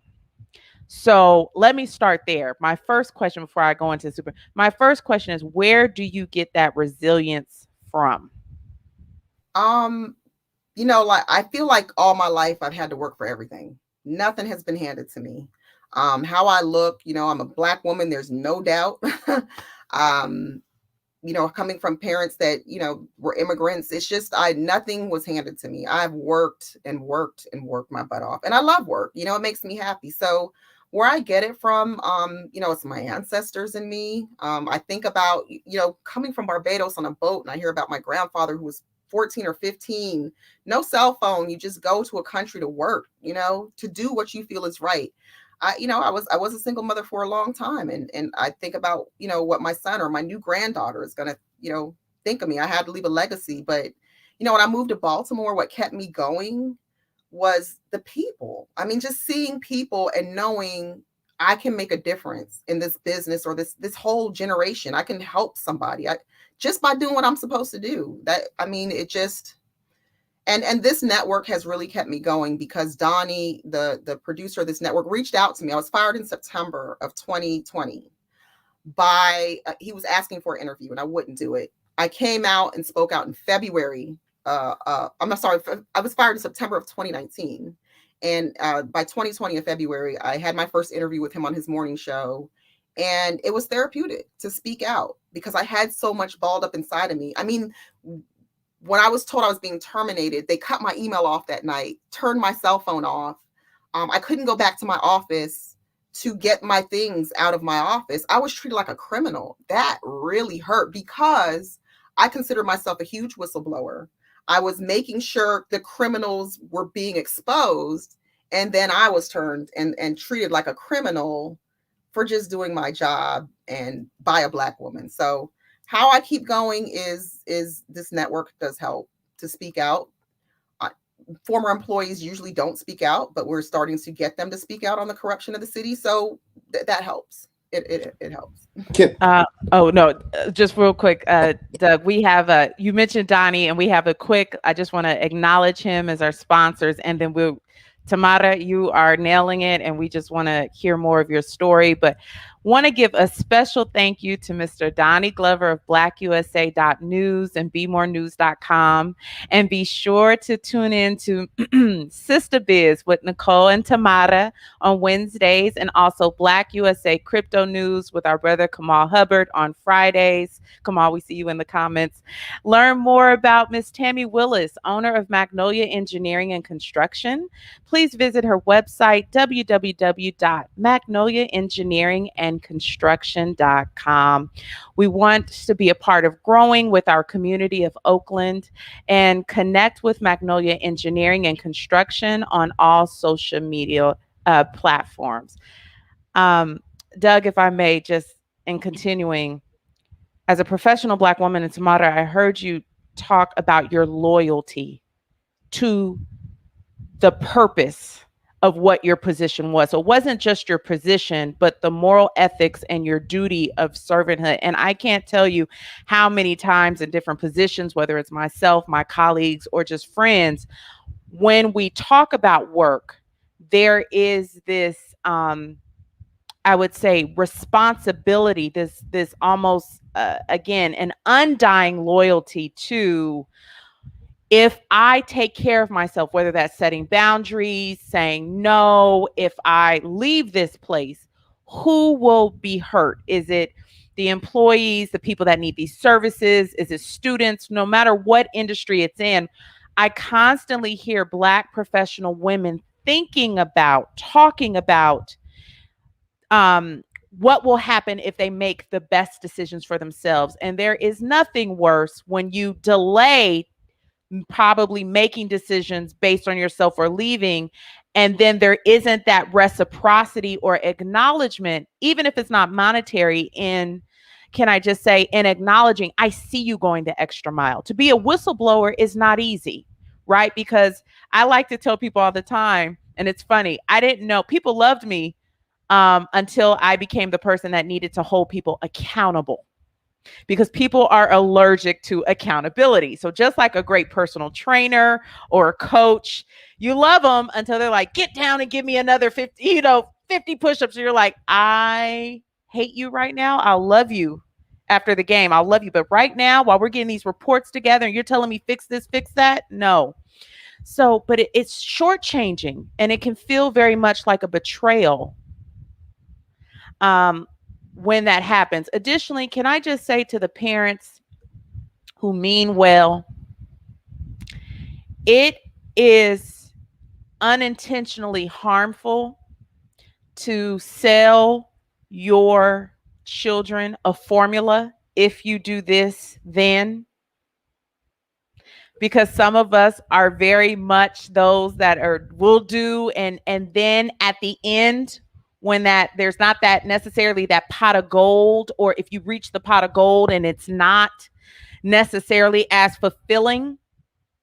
So let me start there. My first question before I go into my first question is, where do you get that resilience from? Like, I feel like all my life I've had to work for everything. Nothing has been handed to me. How I look, I'm a Black woman. There's no doubt. Coming from parents that, were immigrants, it's just, nothing was handed to me. I've worked and worked and worked my butt off. And I love work, it makes me happy. So where I get it from, it's my ancestors and me. I think about, coming from Barbados on a boat, and I hear about my grandfather who was 14 or 15, no cell phone. You just go to a country to work, to do what you feel is right. I was a single mother for a long time. And I think about, what my son or my new granddaughter is going to, think of me. I had to leave a legacy. But, when I moved to Baltimore, what kept me going was the people. I mean, just seeing people and knowing I can make a difference in this business, or this whole generation. I can help somebody just by doing what I'm supposed to do. It just, and this network has really kept me going, because Donnie, the producer of this network, reached out to me. I was fired in September of 2020 he was asking for an interview, and I wouldn't do it. I came out and spoke out in February. I'm sorry, I was fired in September of 2019. And by 2020 in February, I had my first interview with him on his morning show. And it was therapeutic to speak out, because I had so much balled up inside of me. I mean, when I was told I was being terminated, they cut my email off that night, turned my cell phone off. I couldn't go back to my office to get my things out of my office. I was treated like a criminal. That really hurt, because I consider myself a huge whistleblower. I was making sure the criminals were being exposed, and then I was turned and treated like a criminal for just doing my job, and by a Black woman. So how I keep going is this network does help to speak out. Former employees usually don't speak out, but we're starting to get them to speak out on the corruption of the city. So that helps. it helps. Oh no, just real quick, Doug, we have you mentioned Donnie, and we have a quick, I just want to acknowledge him as our sponsors, and then Tamara, you are nailing it, and we just want to hear more of your story, but want to give a special thank you to Mr. Donnie Glover of blackusa.news and bemorenews.com, and be sure to tune in to Sister Biz with Nicole and Tamara on Wednesdays, and also Black USA Crypto News with our brother Kamal Hubbard on Fridays. Kamal, we see you in the comments. Learn more about Miss Tammy Willis, owner of Magnolia Engineering and Construction. Please visit her website, www.magnoliaengineeringandconstruction.com. We want to be a part of growing with our community of Oakland, and connect with Magnolia Engineering and Construction on all social media platforms. Doug, if I may, just in continuing, as a professional Black woman in Tamara, I heard you talk about your loyalty to the purpose of what your position was. So it wasn't just your position, but the moral ethics and your duty of servanthood. And I can't tell you how many times in different positions, whether it's myself, my colleagues, or just friends, when we talk about work, there is this, I would say, responsibility, this almost, again, an undying loyalty to, if I take care of myself, whether that's setting boundaries, saying no, if I leave this place, who will be hurt? Is it the employees, the people that need these services? Is it students? No matter what industry it's in, I constantly hear Black professional women thinking about, talking about, what will happen if they make the best decisions for themselves. And there is nothing worse when you delay probably making decisions based on yourself or leaving, and then there isn't that reciprocity or acknowledgement, even if it's not monetary, in, can I just say, in acknowledging, I see you going the extra mile. To be a whistleblower is not easy, right? Because I like to tell people all the time, and it's funny, I didn't know, people loved me until I became the person that needed to hold people accountable, because people are allergic to accountability. So just like a great personal trainer or a coach, you love them until they're like, get down and give me another 50 push-ups. And you're like, I hate you right now. I'll love you after the game. I'll love you. But right now, while we're getting these reports together and you're telling me fix this, fix that, no. So, but it's shortchanging, and it can feel very much like a betrayal when that happens. Additionally, can I just say to the parents who mean well, it is unintentionally harmful to sell your children a formula, if you do this, then, because some of us are very much those that will do, and then at the end, when that there's not that necessarily that pot of gold, or if you reach the pot of gold and it's not necessarily as fulfilling,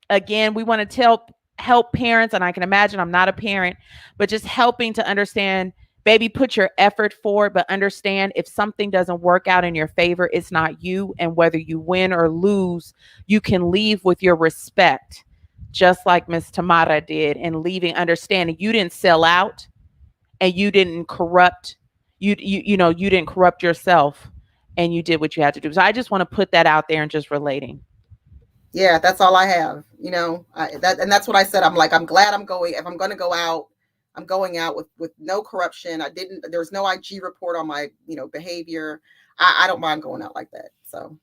again, we want to help parents, and I can imagine I'm not a parent, but just helping to understand, baby, put your effort forward, but understand if something doesn't work out in your favor, it's not you, and whether you win or lose, you can leave with your respect, just like Miss Tamara did, and leaving understanding you didn't sell out, and you didn't corrupt, you didn't corrupt yourself, and you did what you had to do. So I just want to put that out there and just relating. Yeah, that's all I have. That's what I said. I'm like, I'm glad I'm going. If I'm going to go out, I'm going out with no corruption. There's no IG report on my, behavior. I don't mind going out like that. So,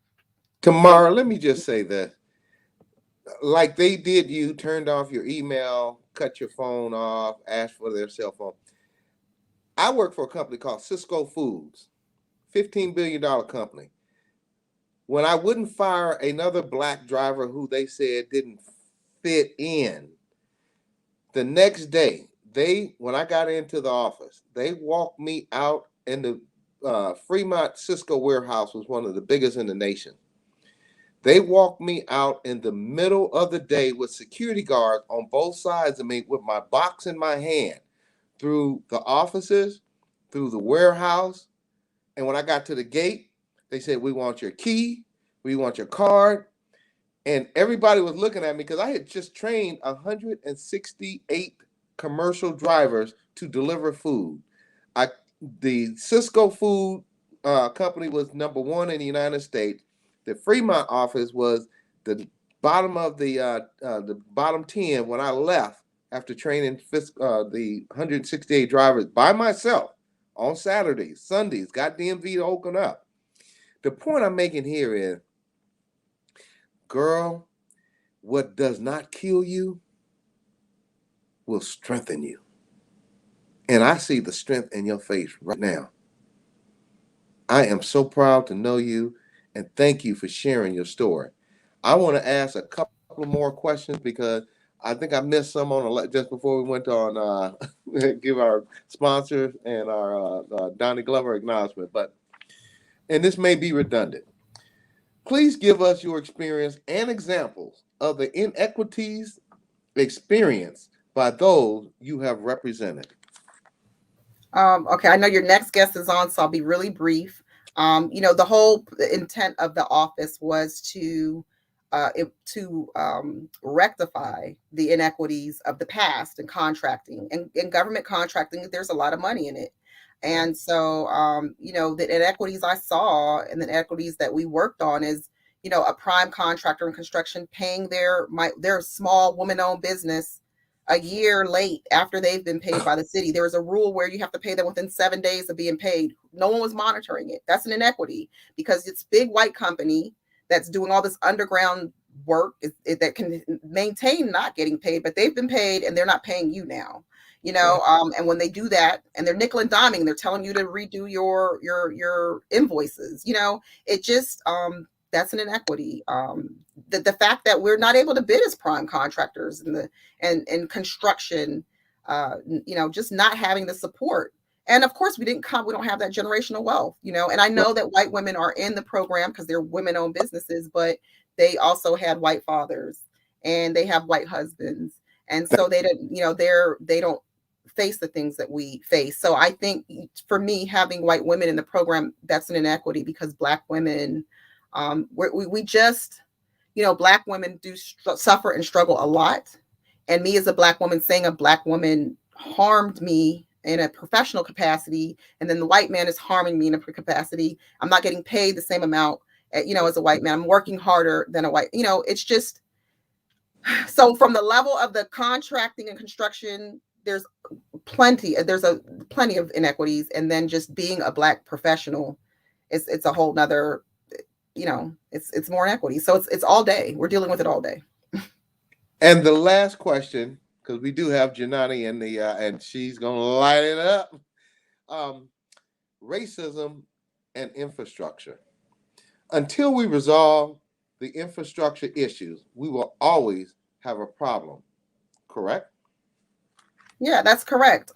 Tamara, let me just say that, like they did, you turned off your email, cut your phone off, asked for their cell phone. I work for a company called Cisco Foods, $15 billion company. When I wouldn't fire another Black driver who they said didn't fit in, the next day, when I got into the office, they walked me out, in the Fremont Cisco warehouse was one of the biggest in the nation. They walked me out in the middle of the day with security guards on both sides of me with my box in my hand, through the offices, through the warehouse, And when I got to the gate, they said, we want your key, we want your card. And everybody was looking at me because I had just trained 168 commercial drivers to deliver food. The Cisco food company was number one in the United States. The Fremont office was the bottom of the bottom 10 when I left after training the 168 drivers by myself on Saturdays, Sundays, got DMV to open up. The point I'm making here is, girl, what does not kill you will strengthen you. And I see the strength in your face right now. I am so proud to know you, and thank you for sharing your story. I want to ask a couple more questions because I think I missed some on just before we went on give our sponsors and our Donnie Glover acknowledgement. And this may be redundant. Please give us your experience and examples of the inequities experienced by those you have represented. Okay, I know your next guest is on, so I'll be really brief. The whole intent of the office was to rectify the inequities of the past in contracting and government contracting. There's a lot of money in it. And so, the inequities I saw and the inequities that we worked on is, a prime contractor in construction paying their small woman-owned business a year late after they've been paid by the city. There was a rule where you have to pay them within 7 days of being paid. No one was monitoring it. That's an inequity because it's big white company that's doing all this underground work that can maintain not getting paid, but they've been paid and they're not paying you now. And when they do that and they're nickel and diming, they're telling you to redo your invoices, it just that's an inequity. The fact that we're not able to bid as prime contractors and construction, just not having the support. And of course, we don't have that generational wealth, and I know that white women are in the program because they're women-owned businesses, but they also had white fathers and they have white husbands. And so they don't face the things that we face. So I think for me, having white women in the program, that's an inequity because Black women, we just, Black women do suffer and struggle a lot. And me as a Black woman, saying a Black woman harmed me in a professional capacity, and then the white man is harming me in a capacity. I'm not getting paid the same amount, as a white man. I'm working harder than a white, it's just, so from the level of the contracting and construction, there's plenty of inequities. And then just being a Black professional, it's a whole nother, it's more inequity. So it's all day. We're dealing with it all day. And the last question, because we do have Janani in the, and she's going to light it up. Racism and infrastructure. Until we resolve the infrastructure issues, we will always have a problem. Correct? Yeah, that's correct.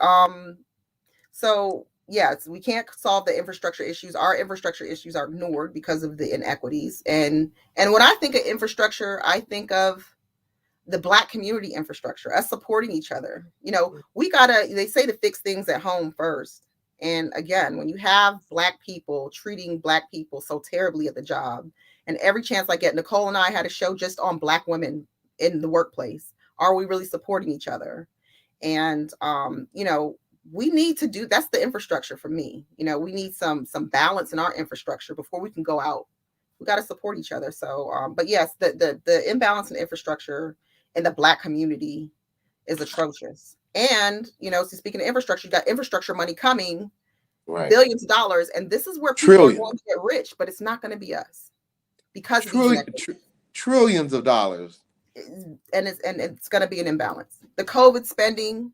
So yes, we can't solve the infrastructure issues. Our infrastructure issues are ignored because of the inequities. And when I think of infrastructure, I think of the Black community infrastructure, us supporting each other. They say to fix things at home first. And again, when you have Black people treating Black people so terribly at the job, and every chance I get, Nicole and I had a show just on Black women in the workplace. Are we really supporting each other? And, we need to do, that's the infrastructure for me. We need some balance in our infrastructure before we can go out. We got to support each other. So, but yes, the imbalance in infrastructure in the Black community is atrocious. And, so speaking of infrastructure, you got infrastructure money coming, right, billions of dollars. And this is where people are going to get rich, but it's not going to be us because trillions of dollars. And it's going to be an imbalance. The COVID spending,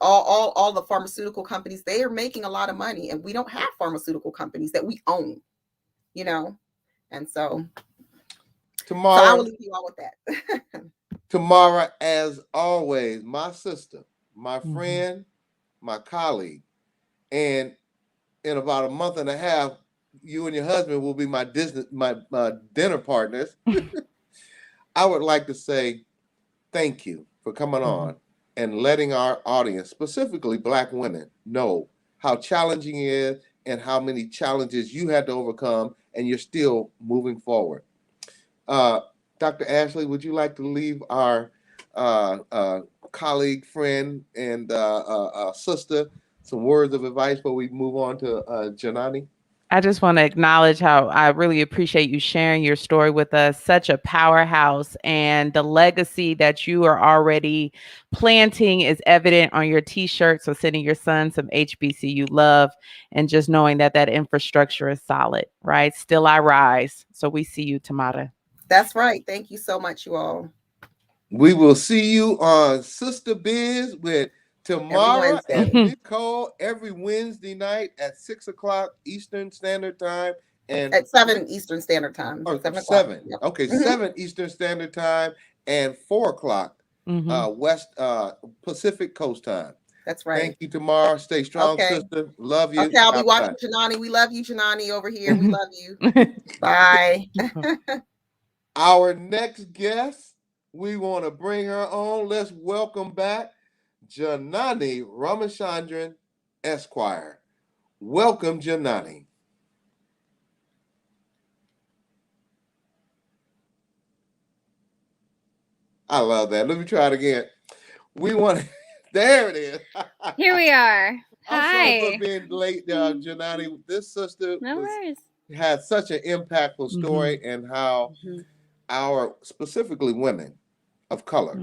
all the pharmaceutical companies, they are making a lot of money, and we don't have pharmaceutical companies that we own, and so tomorrow, I will leave you all with that. Tomorrow, as always, my sister, my friend, my colleague, and in about a month and a half, you and your husband will be my dinner partners. I would like to say thank you for coming on and letting our audience, specifically Black women, know how challenging it is and how many challenges you had to overcome, and you're still moving forward. Dr. Ashley, would you like to leave our colleague, friend, and sister some words of advice before we move on to Janani? I just want to acknowledge how I really appreciate you sharing your story with us. Such a powerhouse, and the legacy that you are already planting is evident on your t-shirt. So sending your son some HBCU love, and just knowing that that infrastructure is solid, right? Still I rise. So we see you, Tamara. That's right. Thank you so much, you all. We will see you on Sister Biz with Tamara and Nicole every Wednesday night at 6 o'clock Eastern Standard Time. And at 7 Eastern Standard Time. Or 7. Yep. Okay, 7 Eastern Standard Time and 4 o'clock West Pacific Coast Time. That's right. Thank you, Tamara. Stay strong, sister. Love you. Okay, I'll be watching Janani. We love you, Janani, over here. We love you. Bye. Our next guest, we want to bring her on. Let's welcome back Janani Ramachandran, Esquire. Welcome, Janani. I love that. Let me try it again. We want to, there it is. Here we are. I'm Hi. sorry for being late, Janani. This sister had such an impactful story, and how our, specifically women of color,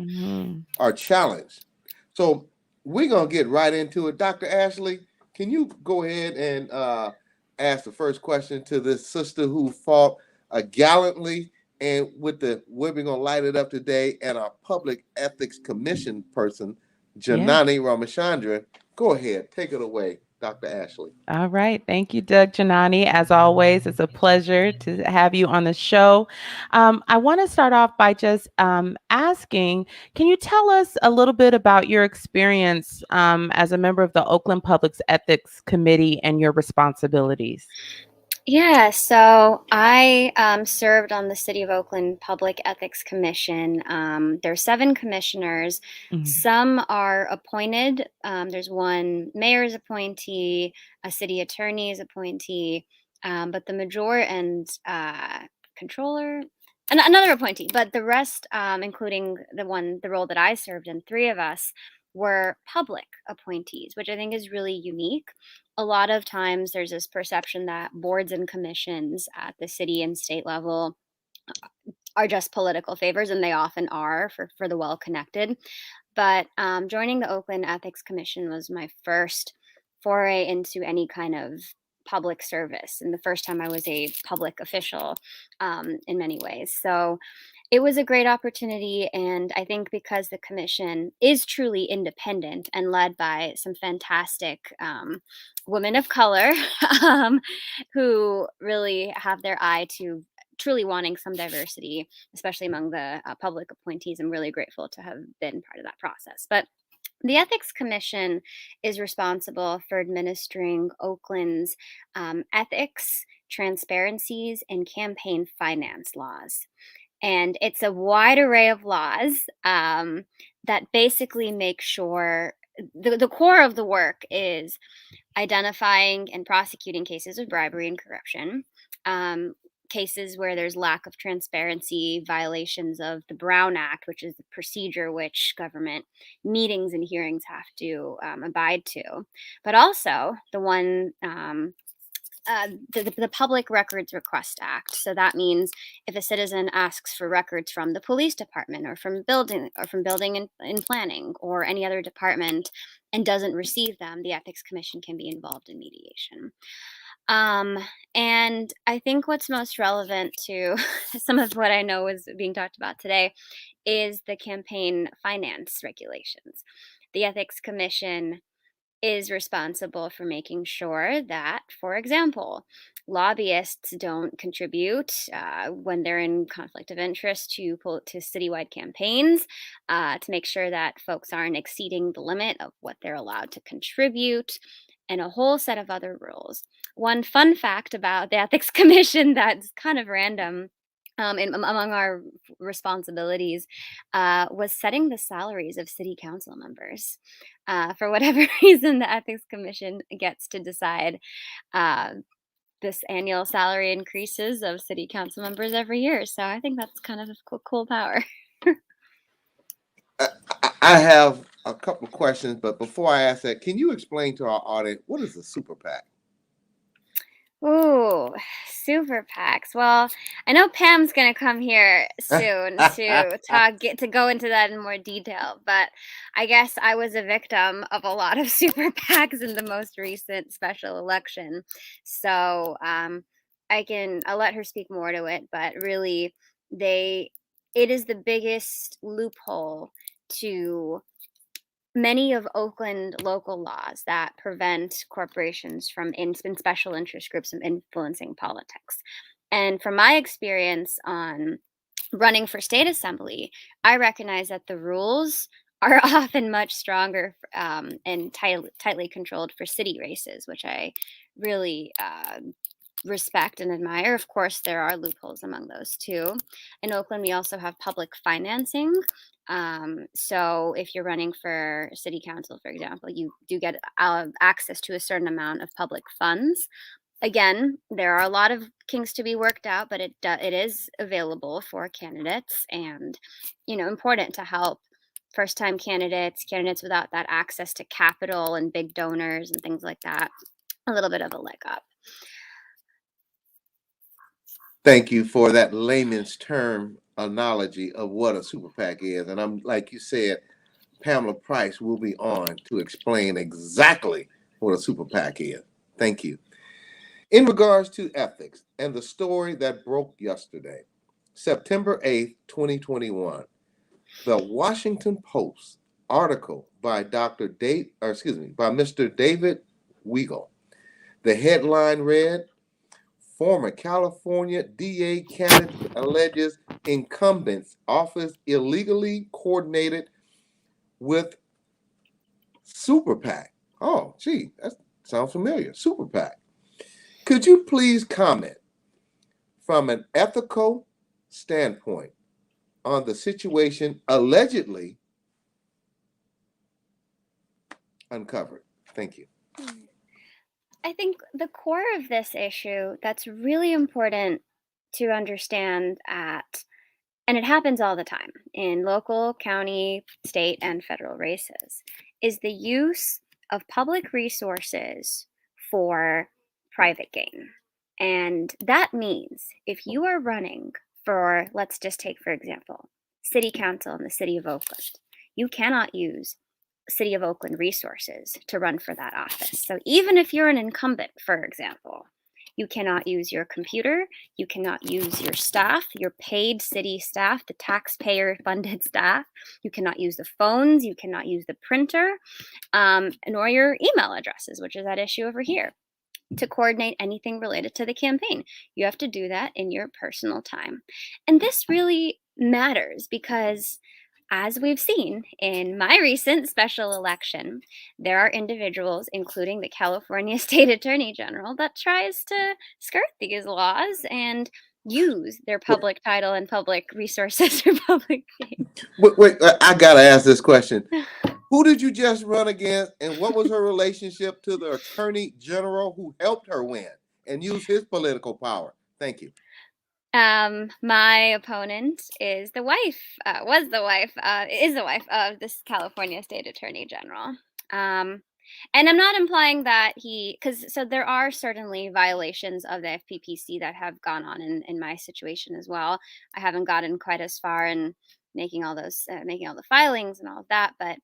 are challenged. So we're going to get right into it. Dr. Ashley, can you go ahead and ask the first question to this sister who fought gallantly, and with the, we're going to light it up today, and our Public Ethics Commission person, Janani Ramachandran. Go ahead, take it away, Dr. Ashley. All right. Thank you, Doug. Janani. As always, it's a pleasure to have you on the show. I want to start off by just asking, can you tell us a little bit about your experience as a member of the Oakland Public Ethics Committee and your responsibilities? Yeah, so I served on the City of Oakland Public Ethics Commission. There are 7 commissioners. Some are appointed. There's one mayor's appointee, a city attorney's appointee, but the majority and controller, and another appointee. But the rest, including the role that I served in, 3 of us were public appointees, which I think is really unique. A lot of times there's this perception that boards and commissions at the city and state level are just political favors, and they often are for the well-connected. But joining the Oakland Ethics Commission was my first foray into any kind of public service, and the first time I was a public official in many ways. So it was a great opportunity, and I think because the commission is truly independent and led by some fantastic women of color who really have their eye to truly wanting some diversity, especially among the public appointees. I'm really grateful to have been part of that process. But the Ethics Commission is responsible for administering Oakland's ethics, transparencies, and campaign finance laws. And it's a wide array of laws that basically make sure the core of the work is identifying and prosecuting cases of bribery and corruption, cases where there's lack of transparency, violations of the Brown Act, which is the procedure which government meetings and hearings have to abide to, but also the one the Public Records Request Act. So that means if a citizen asks for records from the police department or from building and planning or any other department and doesn't receive them, the Ethics Commission can be involved in mediation. And I think what's most relevant to some of what I know is being talked about today is the campaign finance regulations. The Ethics Commission is responsible for making sure that, for example, lobbyists don't contribute when they're in conflict of interest to citywide campaigns, to make sure that folks aren't exceeding the limit of what they're allowed to contribute, and a whole set of other rules. One fun fact about the Ethics Commission that's kind of random among our responsibilities was setting the salaries of city council members. For whatever reason, the Ethics Commission gets to decide this annual salary increases of city council members every year. So I think that's kind of a cool power. I have a couple of questions, but before I ask that, can you explain to our audience what is a super PAC? Ooh, super PACs. Well, I know Pam's gonna come here soon to go into that in more detail, but I guess I was a victim of a lot of super PACs in the most recent special election. So I'll let her speak more to it, but really it is the biggest loophole to many of Oakland local laws that prevent corporations from in special interest groups from influencing politics. And from my experience on running for state assembly, I recognize that the rules are often much stronger and tightly controlled for city races, which I really respect and admire. Of course, there are loopholes among those too. In Oakland, we also have public financing. So if you're running for city council, for example, you do get access to a certain amount of public funds. Again, there are a lot of kinks to be worked out, but it is available for candidates, and important to help first-time candidates without that access to capital and big donors and things like that, a little bit of a leg up. Thank you for that layman's term analogy of what a super PAC is. And I'm, like you said, Pamela Price will be on to explain exactly what a super PAC is. Thank you. In regards to ethics and the story that broke yesterday, September 8th, 2021, the Washington Post article by Mr. David Weigel. The headline read, "Former California DA candidate alleges incumbent's office illegally coordinated with super PAC." Oh, gee, that sounds familiar. Super PAC. Could you please comment from an ethical standpoint on the situation allegedly uncovered? Thank you. I think the core of this issue that's really important to understand and it happens all the time in local, county, state, and federal races, is the use of public resources for private gain. And that means if you are running for, let's just take, for example, city council in the city of Oakland, you cannot use City of Oakland resources to run for that office. So even if you're an incumbent, for example, you cannot use your computer, you cannot use your staff, your paid city staff, the taxpayer-funded staff, you cannot use the phones, you cannot use the printer, nor your email addresses, which is that issue over here, to coordinate anything related to the campaign. You have to do that in your personal time. And this really matters because, as we've seen in my recent special election, there are individuals, including the California State Attorney General, that tries to skirt these laws and use their public title and public resources for public gain. Wait, I gotta ask this question. Who did you just run against, and what was her relationship to the Attorney General who helped her win and use his political power? Thank you. My opponent is the wife of this California State Attorney General. And I'm not implying that so there are certainly violations of the FPPC that have gone on in my situation as well. I haven't gotten quite as far in making all the filings and all of that, but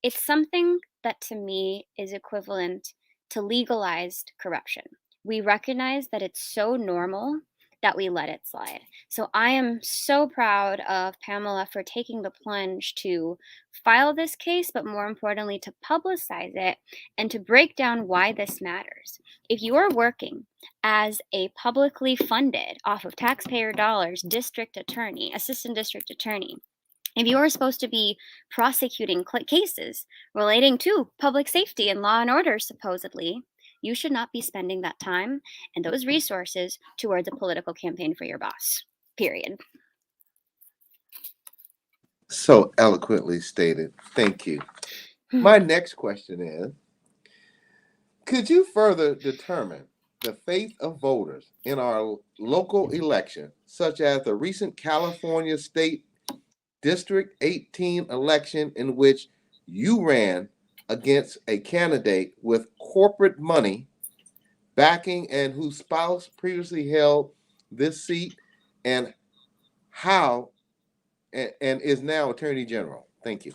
it's something that to me is equivalent to legalized corruption. We recognize that it's so normal that we let it slide. So I am so proud of Pamela for taking the plunge to file this case, but more importantly, to publicize it and to break down why this matters. If you are working as a publicly funded, off of taxpayer dollars, district attorney, assistant district attorney, if you are supposed to be prosecuting cases relating to public safety and law and order, supposedly, you should not be spending that time and those resources towards a political campaign for your boss. period. So eloquently stated. Thank you. My next question is, could you further determine the faith of voters in our local election, such as the recent California State District 18 election in which you ran against a candidate with corporate money backing and whose spouse previously held this seat, and how and is now Attorney General? Thank you.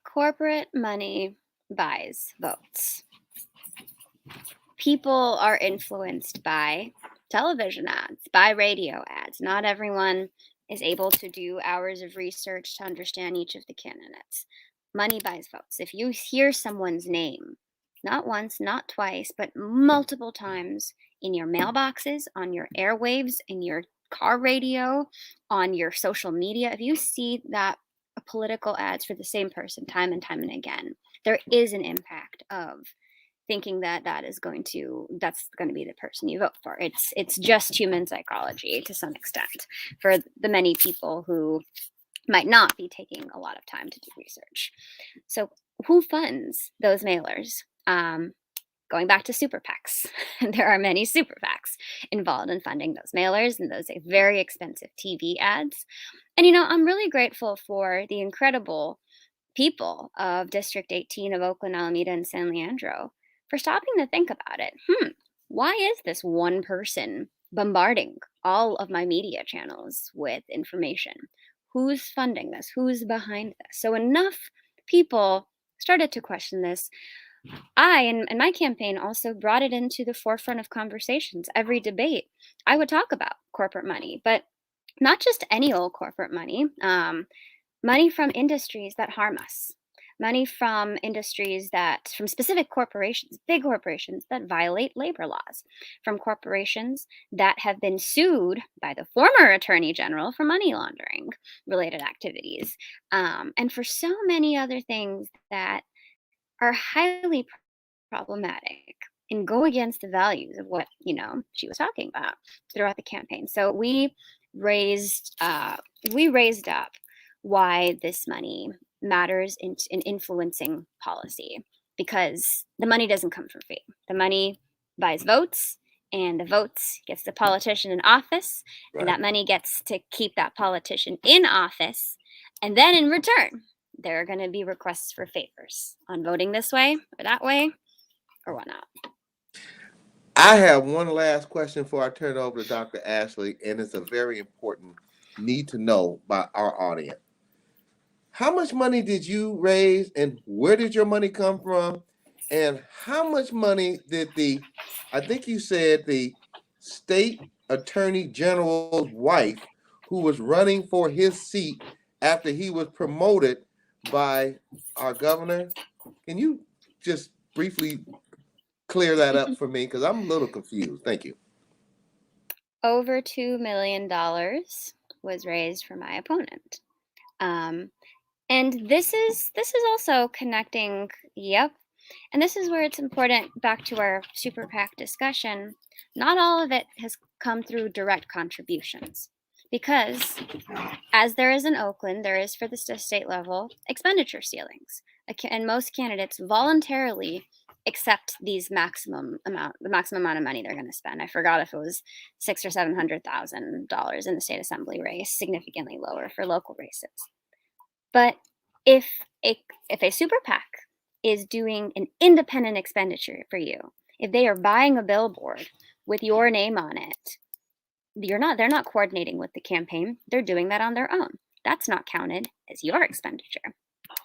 Corporate money buys votes. People are influenced by television ads, by radio ads. Not everyone is able to do hours of research to understand each of the candidates. Money buys votes. If you hear someone's name, not once, not twice, but multiple times in your mailboxes, on your airwaves, in your car radio, on your social media, if you see that political ads for the same person time and time and again, there is an impact of thinking that that's going to be the person you vote for. It's just human psychology to some extent for the many people who might not be taking a lot of time to do research. So who funds those mailers? Going back to super PACs, there are many super PACs involved in funding those mailers and those very expensive TV ads. And, I'm really grateful for the incredible people of District 18 of Oakland, Alameda, and San Leandro for stopping to think about it. Why is this one person bombarding all of my media channels with information? Who's funding this? Who's behind this? So enough people started to question this. I, in my campaign, also brought it into the forefront of conversations. Every debate, I would talk about corporate money, but not just any old corporate money. Money from industries that harm us. Money from from specific corporations, big corporations that violate labor laws, from corporations that have been sued by the former Attorney General for money laundering related activities, and for so many other things that are highly problematic and go against the values of what she was talking about throughout the campaign. So we raised up why this money matters in influencing policy, because the money doesn't come from free. The money buys votes, and the votes gets the politician in office, Right. and that money gets to keep that politician in office. And then in return, there are going to be requests for favors on voting this way or that way or whatnot. I have one last question before I turn it over to Dr. Ashley, and it's a very important need to know by our audience. How much money did you raise, and where did your money come from? And how much money did I think you said the state attorney general's wife, who was running for his seat after he was promoted by our governor? Can you just briefly clear that up for me? Because I'm a little confused. Thank you. Over $2 million was raised for my opponent. And this is also connecting, and this is where it's important, back to our super PAC discussion, not all of it has come through direct contributions, because as there is in Oakland, there is for the state level expenditure ceilings, and most candidates voluntarily accept the maximum amount of money they're going to spend. I forgot if it was $600,000 or $700,000 in the state assembly race, significantly lower for local races. But if a super PAC is doing an independent expenditure for you, if they are buying a billboard with your name on it, they're not coordinating with the campaign. They're doing that on their own. That's not counted as your expenditure.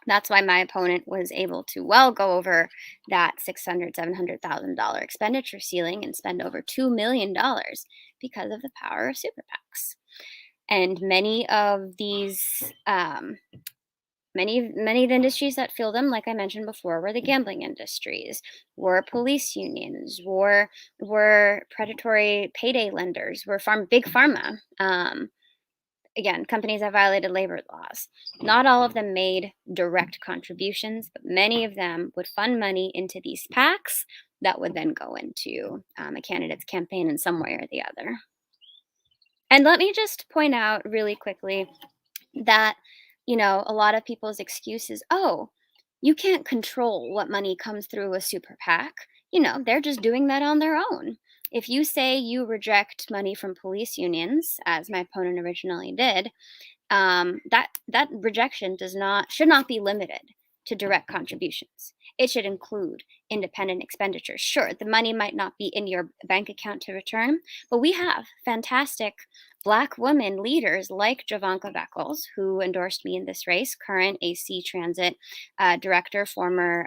That's why my opponent was able to go over that $600,000, $700,000 expenditure ceiling and spend over $2 million because of the power of super PACs. And many of these, many of the industries that fuel them, like I mentioned before, were the gambling industries, were police unions, were predatory payday lenders, were big pharma. Again, companies that violated labor laws. Not all of them made direct contributions, but many of them would fund money into these PACs that would then go into a candidate's campaign in some way or the other. And let me just point out really quickly that, a lot of people's excuse is, oh, you can't control what money comes through a super PAC. They're just doing that on their own. If you say you reject money from police unions, as my opponent originally did, that rejection should not be limited to direct contributions. It should include independent expenditures. Sure, the money might not be in your bank account to return, but we have fantastic Black women leaders like Javanka Beckles, who endorsed me in this race, current AC Transit director, former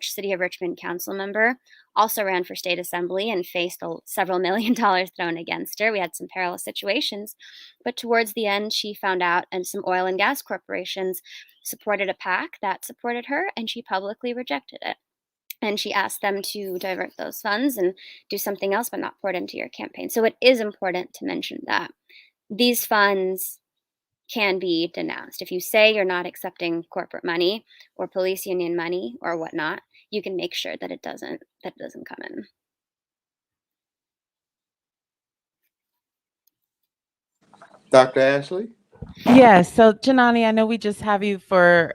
City of Richmond council member, also ran for state assembly and faced several $1 million thrown against her. We had some perilous situations, but towards the end, she found out, and some oil and gas corporations supported a PAC that supported her, and she publicly rejected it. And she asked them to divert those funds and do something else, but not pour it into your campaign. So it is important to mention that these funds can be denounced. If you say you're not accepting corporate money or police union money or whatnot, you can make sure that it doesn't come in. Dr. Ashley? Yeah, so Janani, I know we just have you for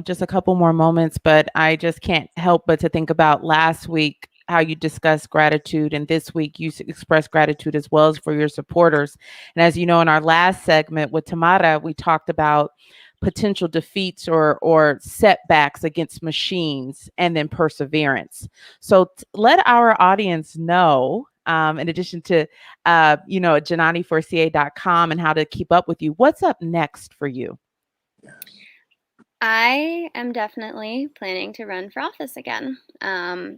just a couple more moments, but I just can't help but to think about last week how you discussed gratitude, and this week you expressed gratitude as well as for your supporters. And as you know, in our last segment with Tamara, we talked about potential defeats or setbacks against machines and then perseverance. So let our audience know, in addition to JananiForCA.com and how to keep up with you, what's up next for you? I am definitely planning to run for office again. I've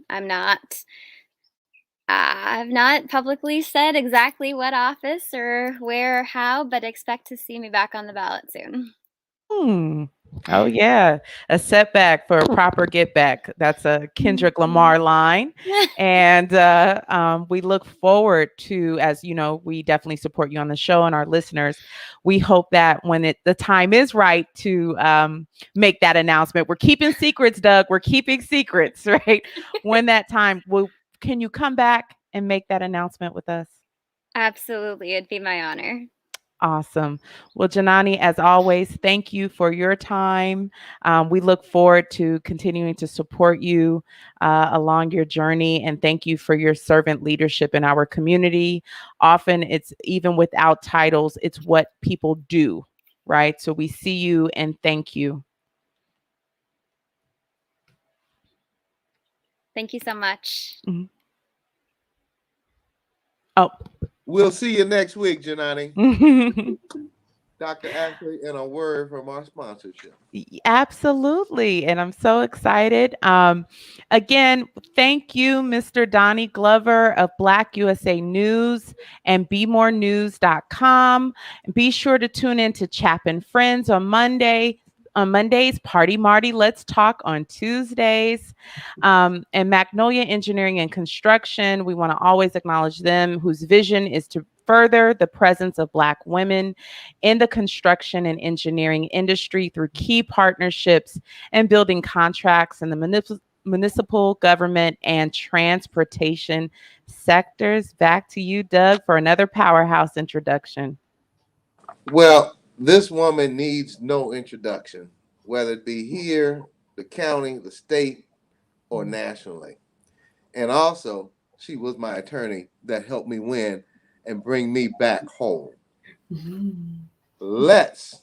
not publicly said exactly what office or where or how, but expect to see me back on the ballot soon. Oh yeah, a setback for a proper get back. That's a Kendrick Lamar line, and we look forward to, as you know, we definitely support you on the show and our listeners. We hope that when the time is right to make that announcement, we're keeping secrets, Doug. We're keeping secrets, right? When that time can you come back and make that announcement with us? Absolutely, it'd be my honor. Awesome. Well, Janani, as always, thank you for your time. We look forward to continuing to support you along your journey, and thank you for your servant leadership in our community. Often it's even without titles, it's what people do, right? So we see you and thank you. Thank you so much. Mm-hmm. Oh. We'll see you next week, Janani. Dr. Ashley, and a word from our sponsorship. Absolutely. And I'm so excited. Again, thank you, Mr. Donnie Glover of Black USA News and BeMoreNews.com. Be sure to tune in to Chapin Friends on Mondays, Party Marty Let's Talk on Tuesdays, and Magnolia Engineering and Construction. We want to always acknowledge them, whose vision is to further the presence of Black women in the construction and engineering industry through key partnerships and building contracts in the municipal government and transportation sectors. Back to you, Doug, for another powerhouse introduction. Well, this woman needs no introduction, whether it be here, the county, the state, or nationally. And also, she was my attorney that helped me win and bring me back home. Let's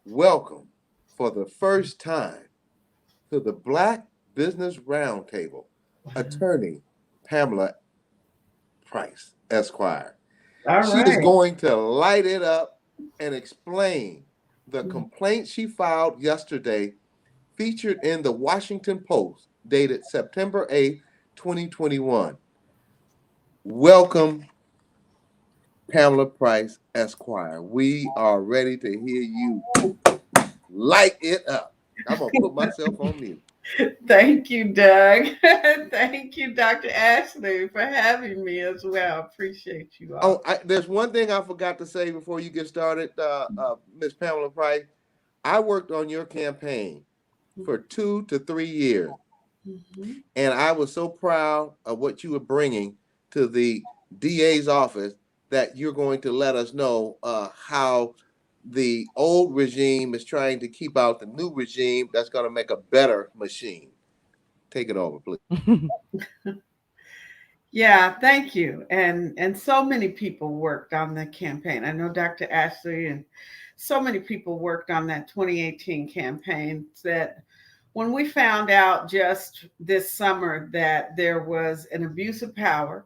welcome for the first time to the Black Business Roundtable, attorney Pamela Price, Esquire. She is going to light it up and explain the complaint she filed yesterday, featured in the Washington Post, dated September 8th, 2021. Welcome, Pamela Price, Esquire. We are ready to hear you light it up. I'm going to put myself on mute. Thank you, Doug. Thank you, Dr. Ashley, for having me as well. Appreciate you all. There's one thing I forgot to say before you get started, Ms. Pamela Price. I worked on your campaign for 2 to 3 years. And I was so proud of what you were bringing to the DA's office that you're going to let us know how the old regime is trying to keep out the new regime that's going to make a better machine. Take it over, please. Yeah, thank you. And so many people worked on the campaign. I know Dr. Ashley and so many people worked on that 2018 campaign that when we found out just this summer that there was an abuse of power,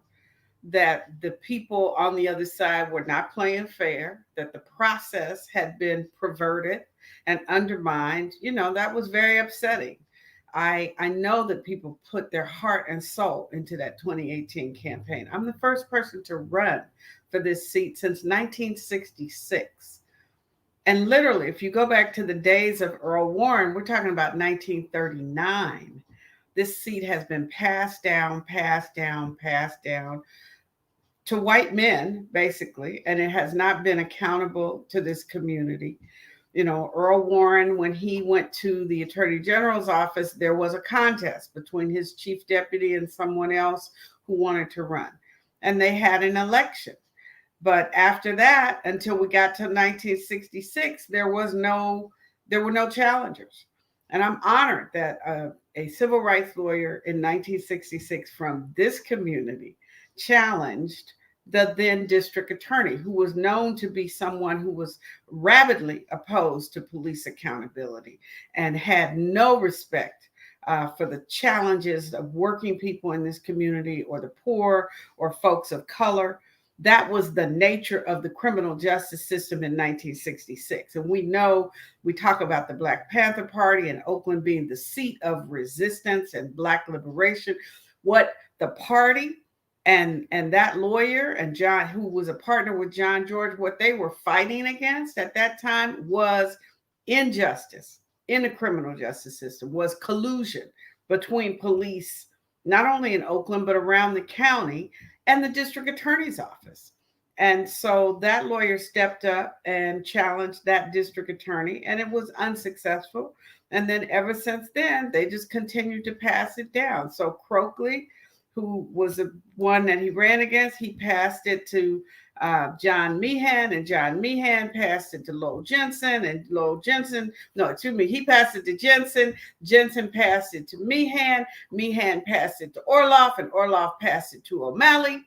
that the people on the other side were not playing fair, that the process had been perverted and undermined, that was very upsetting. I know that people put their heart and soul into that 2018 campaign. I'm the first person to run for this seat since 1966. And literally, if you go back to the days of Earl Warren, we're talking about 1939. This seat has been passed down to white men, basically, and it has not been accountable to this community. Earl Warren, when he went to the Attorney General's office, there was a contest between his chief deputy and someone else who wanted to run. And they had an election. But after that, until we got to 1966, there were no challengers. And I'm honored that a civil rights lawyer in 1966 from this community challenged the then district attorney, who was known to be someone who was rabidly opposed to police accountability and had no respect for the challenges of working people in this community or the poor or folks of color. That was the nature of the criminal justice system in 1966. And we talk about the Black Panther Party and Oakland being the seat of resistance and Black liberation. What the party and that lawyer and John, who was a partner with John George, what they were fighting against at that time was injustice in the criminal justice system, was collusion between police, not only in Oakland, but around the county and the district attorney's office. And so that lawyer stepped up and challenged that district attorney, and it was unsuccessful. And then ever since then, they just continued to pass it down. So Croakley, who was the one that he ran against, he passed it to John Meehan, and John Meehan passed it to Lowell Jensen, and Lowell Jensen, he passed it to Jensen, Jensen passed it to Meehan, Meehan passed it to Orloff, and Orloff passed it to O'Malley.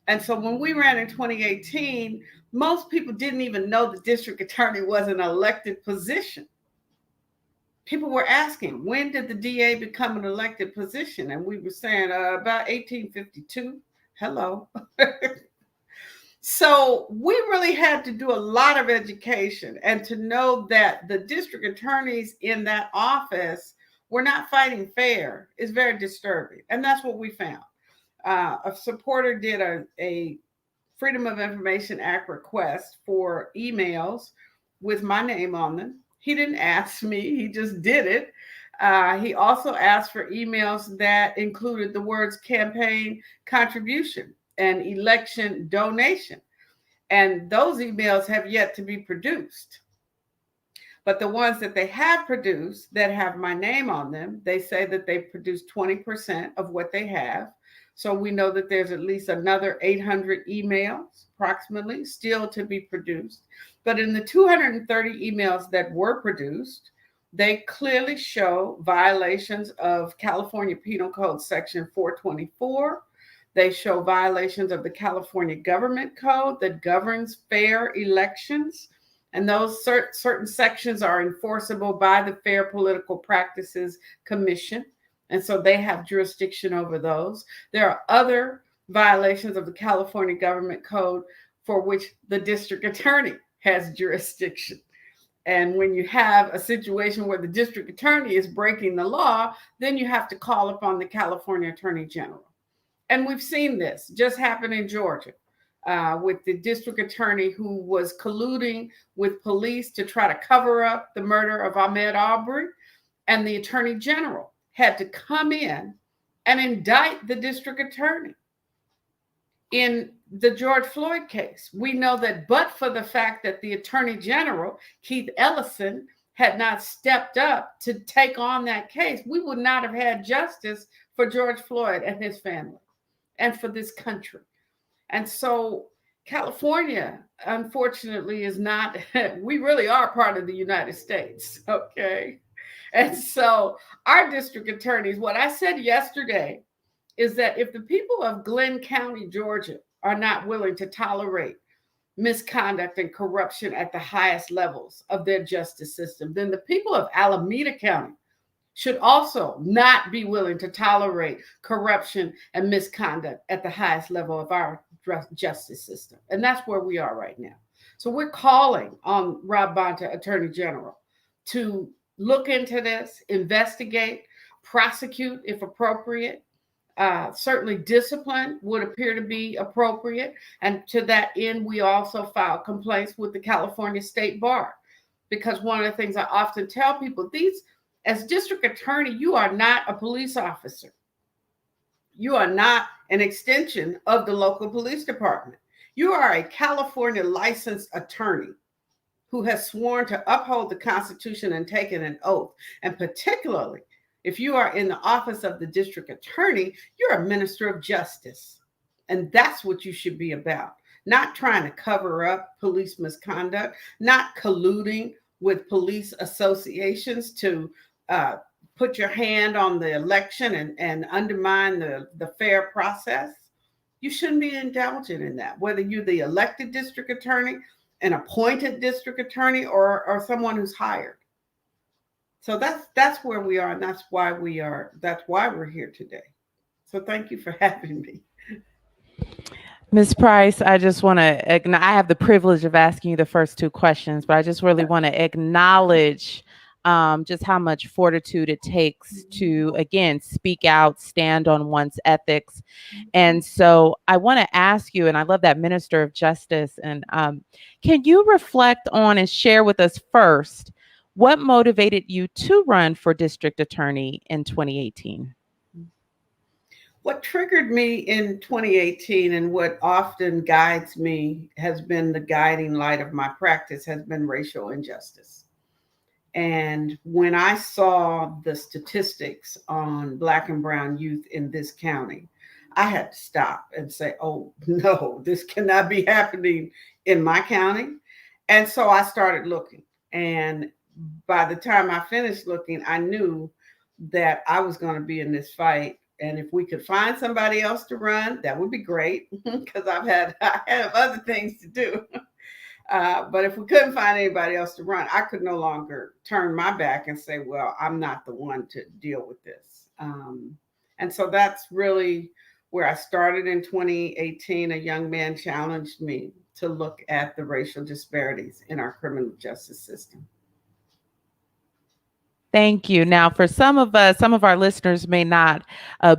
And so when we ran in 2018, most people didn't even know the district attorney was an elected position. People were asking, when did the DA become an elected position? And we were saying about 1852. Hello. So we really had to do a lot of education, and to know that the district attorneys in that office were not fighting fair is very disturbing. And that's what we found. A supporter did a Freedom of Information Act request for emails with my name on them. He didn't ask me, he just did it. He also asked for emails that included the words campaign contribution and election donation. And those emails have yet to be produced. But the ones that they have produced that have my name on them, they say that they produced 20% of what they have. So we know that there's at least another 800 emails approximately still to be produced. But in the 230 emails that were produced, they clearly show violations of California Penal Code Section 424. They show violations of the California Government Code that governs fair elections. And those certain sections are enforceable by the Fair Political Practices Commission. And so they have jurisdiction over those. There are other violations of the California Government Code for which the district attorney has jurisdiction. And when you have a situation where the district attorney is breaking the law, then you have to call upon the California Attorney General. And we've seen this just happen in Georgia with the district attorney who was colluding with police to try to cover up the murder of Ahmaud Arbery, and the attorney general had to come in and indict the district attorney. In the George Floyd case, we know that but for the fact that the attorney general, Keith Ellison, had not stepped up to take on that case, we would not have had justice for George Floyd and his family and for this country. And so California, unfortunately, is not, we really are part of the United States, okay? And so our district attorneys, what I said yesterday is that if the people of Glenn County, Georgia, are not willing to tolerate misconduct and corruption at the highest levels of their justice system, then the people of Alameda County should also not be willing to tolerate corruption and misconduct at the highest level of our justice system. And that's where we are right now. So we're calling on Rob Bonta, Attorney General, to look into this, investigate, prosecute if appropriate. Certainly discipline would appear to be appropriate. And to that end, we also filed complaints with the California State Bar, because one of the things I often tell people, as district attorney, you are not a police officer. You are not an extension of the local police department. You are a California licensed attorney who has sworn to uphold the Constitution and taken an oath. And particularly, if you are in the office of the district attorney, you're a minister of justice. And that's what you should be about. Not trying to cover up police misconduct, not colluding with police associations to put your hand on the election and undermine the fair process. You shouldn't be indulging in that, whether you're the elected district attorney, an appointed district attorney, or someone who's hired. So that's where we are, and that's why we're here today. So thank you for having me. Ms. Price, I just want to, I have the privilege of asking you the first two questions, but I just really want to acknowledge just how much fortitude it takes to, again, speak out, stand on one's ethics. And so I want to ask you, and I love that Minister of Justice, and can you reflect on and share with us first, what motivated you to run for district attorney in 2018? What triggered me in 2018 and what often guides me has been the guiding light of my practice has been racial injustice. And when I saw the statistics on Black and brown youth in this county, I had to stop and say, oh, no, this cannot be happening in my county. And so I started looking. And by the time I finished looking, I knew that I was going to be in this fight. And if we could find somebody else to run, that would be great, because I have other things to do. But if we couldn't find anybody else to run, I could no longer turn my back and say, well, I'm not the one to deal with this. And so that's really where I started in 2018. A young man challenged me to look at the racial disparities in our criminal justice system. Thank you. Now, for some of our listeners may not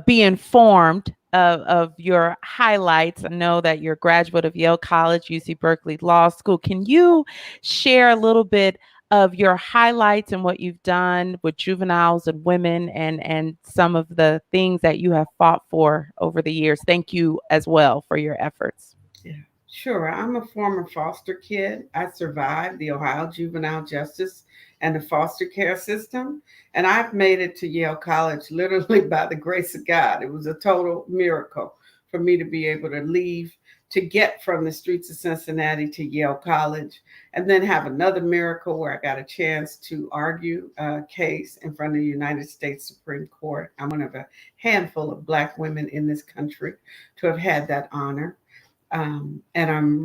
be informed of your highlights. I know that you're a graduate of Yale College, UC Berkeley Law School. Can you share a little bit of your highlights and what you've done with juveniles and women, and some of the things that you have fought for over the years? Thank you as well for your efforts. Yeah, sure. I'm a former foster kid. I survived the Ohio juvenile justice and the foster care system. And I've made it to Yale College literally by the grace of God. It was a total miracle for me to be able to leave, to get from the streets of Cincinnati to Yale College, and then have another miracle where I got a chance to argue a case in front of the United States Supreme Court. I'm one of a handful of Black women in this country to have had that honor. And I'm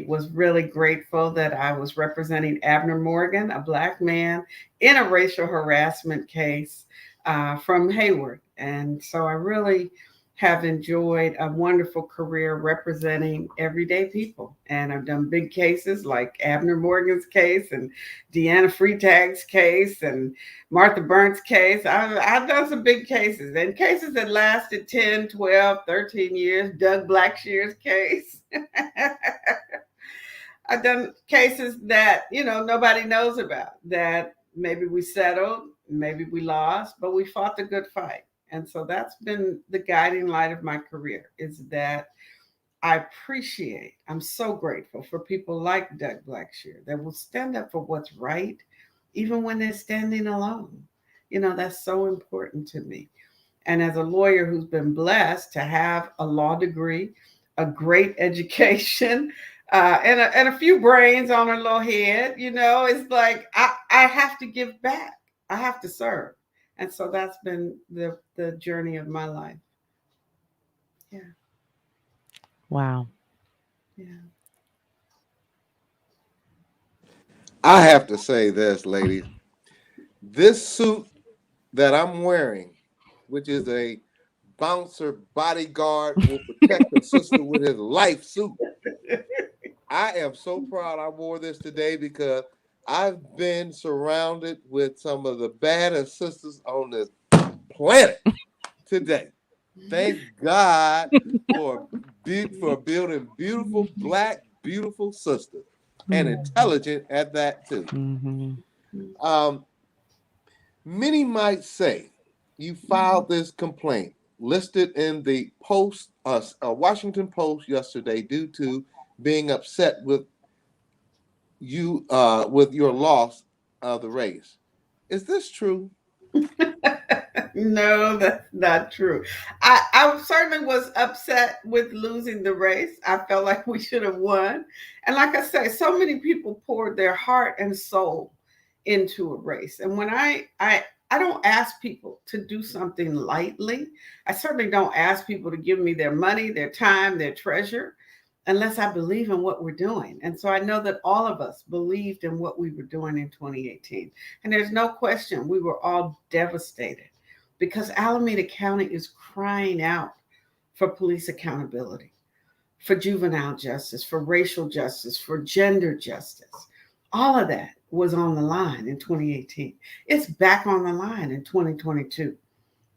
was really grateful that I was representing Abner Morgan, a Black man, in a racial harassment case from Hayward. And so I really have enjoyed a wonderful career representing everyday people. And I've done big cases like Abner Morgan's case and Deanna Freitag's case and Martha Burnt's case. I've done some big cases, and cases that lasted 10, 12, 13 years. Doug Blacksher's case. I've done cases that, nobody knows about, that maybe we settled, maybe we lost, but we fought the good fight. And so that's been the guiding light of my career, is that I'm so grateful for people like Doug Blacksher that will stand up for what's right, even when they're standing alone. That's so important to me. And as a lawyer who's been blessed to have a law degree, a great education, and a few brains on her little head. It's like I have to give back. I have to serve. And so that's been the journey of my life. Yeah. Wow. Yeah. I have to say this, ladies. This suit that I'm wearing, which is a bouncer bodyguard will protect a sister with his life suit. I am so proud I wore this today because I've been surrounded with some of the baddest sisters on this planet today. Thank God for building beautiful, Black, beautiful sisters, and intelligent at that too. Many might say you filed this complaint listed in the Post, Washington Post yesterday, due to being upset with your loss of the race. Is this true? No, that's not true. I certainly was upset with losing the race. I felt like we should have won. And like I say, so many people poured their heart and soul into a race. And when I don't ask people to do something lightly. I certainly don't ask people to give me their money, their time, their treasure, unless I believe in what we're doing. And so I know that all of us believed in what we were doing in 2018. And there's no question we were all devastated because Alameda County is crying out for police accountability, for juvenile justice, for racial justice, for gender justice. All of that was on the line in 2018. It's back on the line in 2022.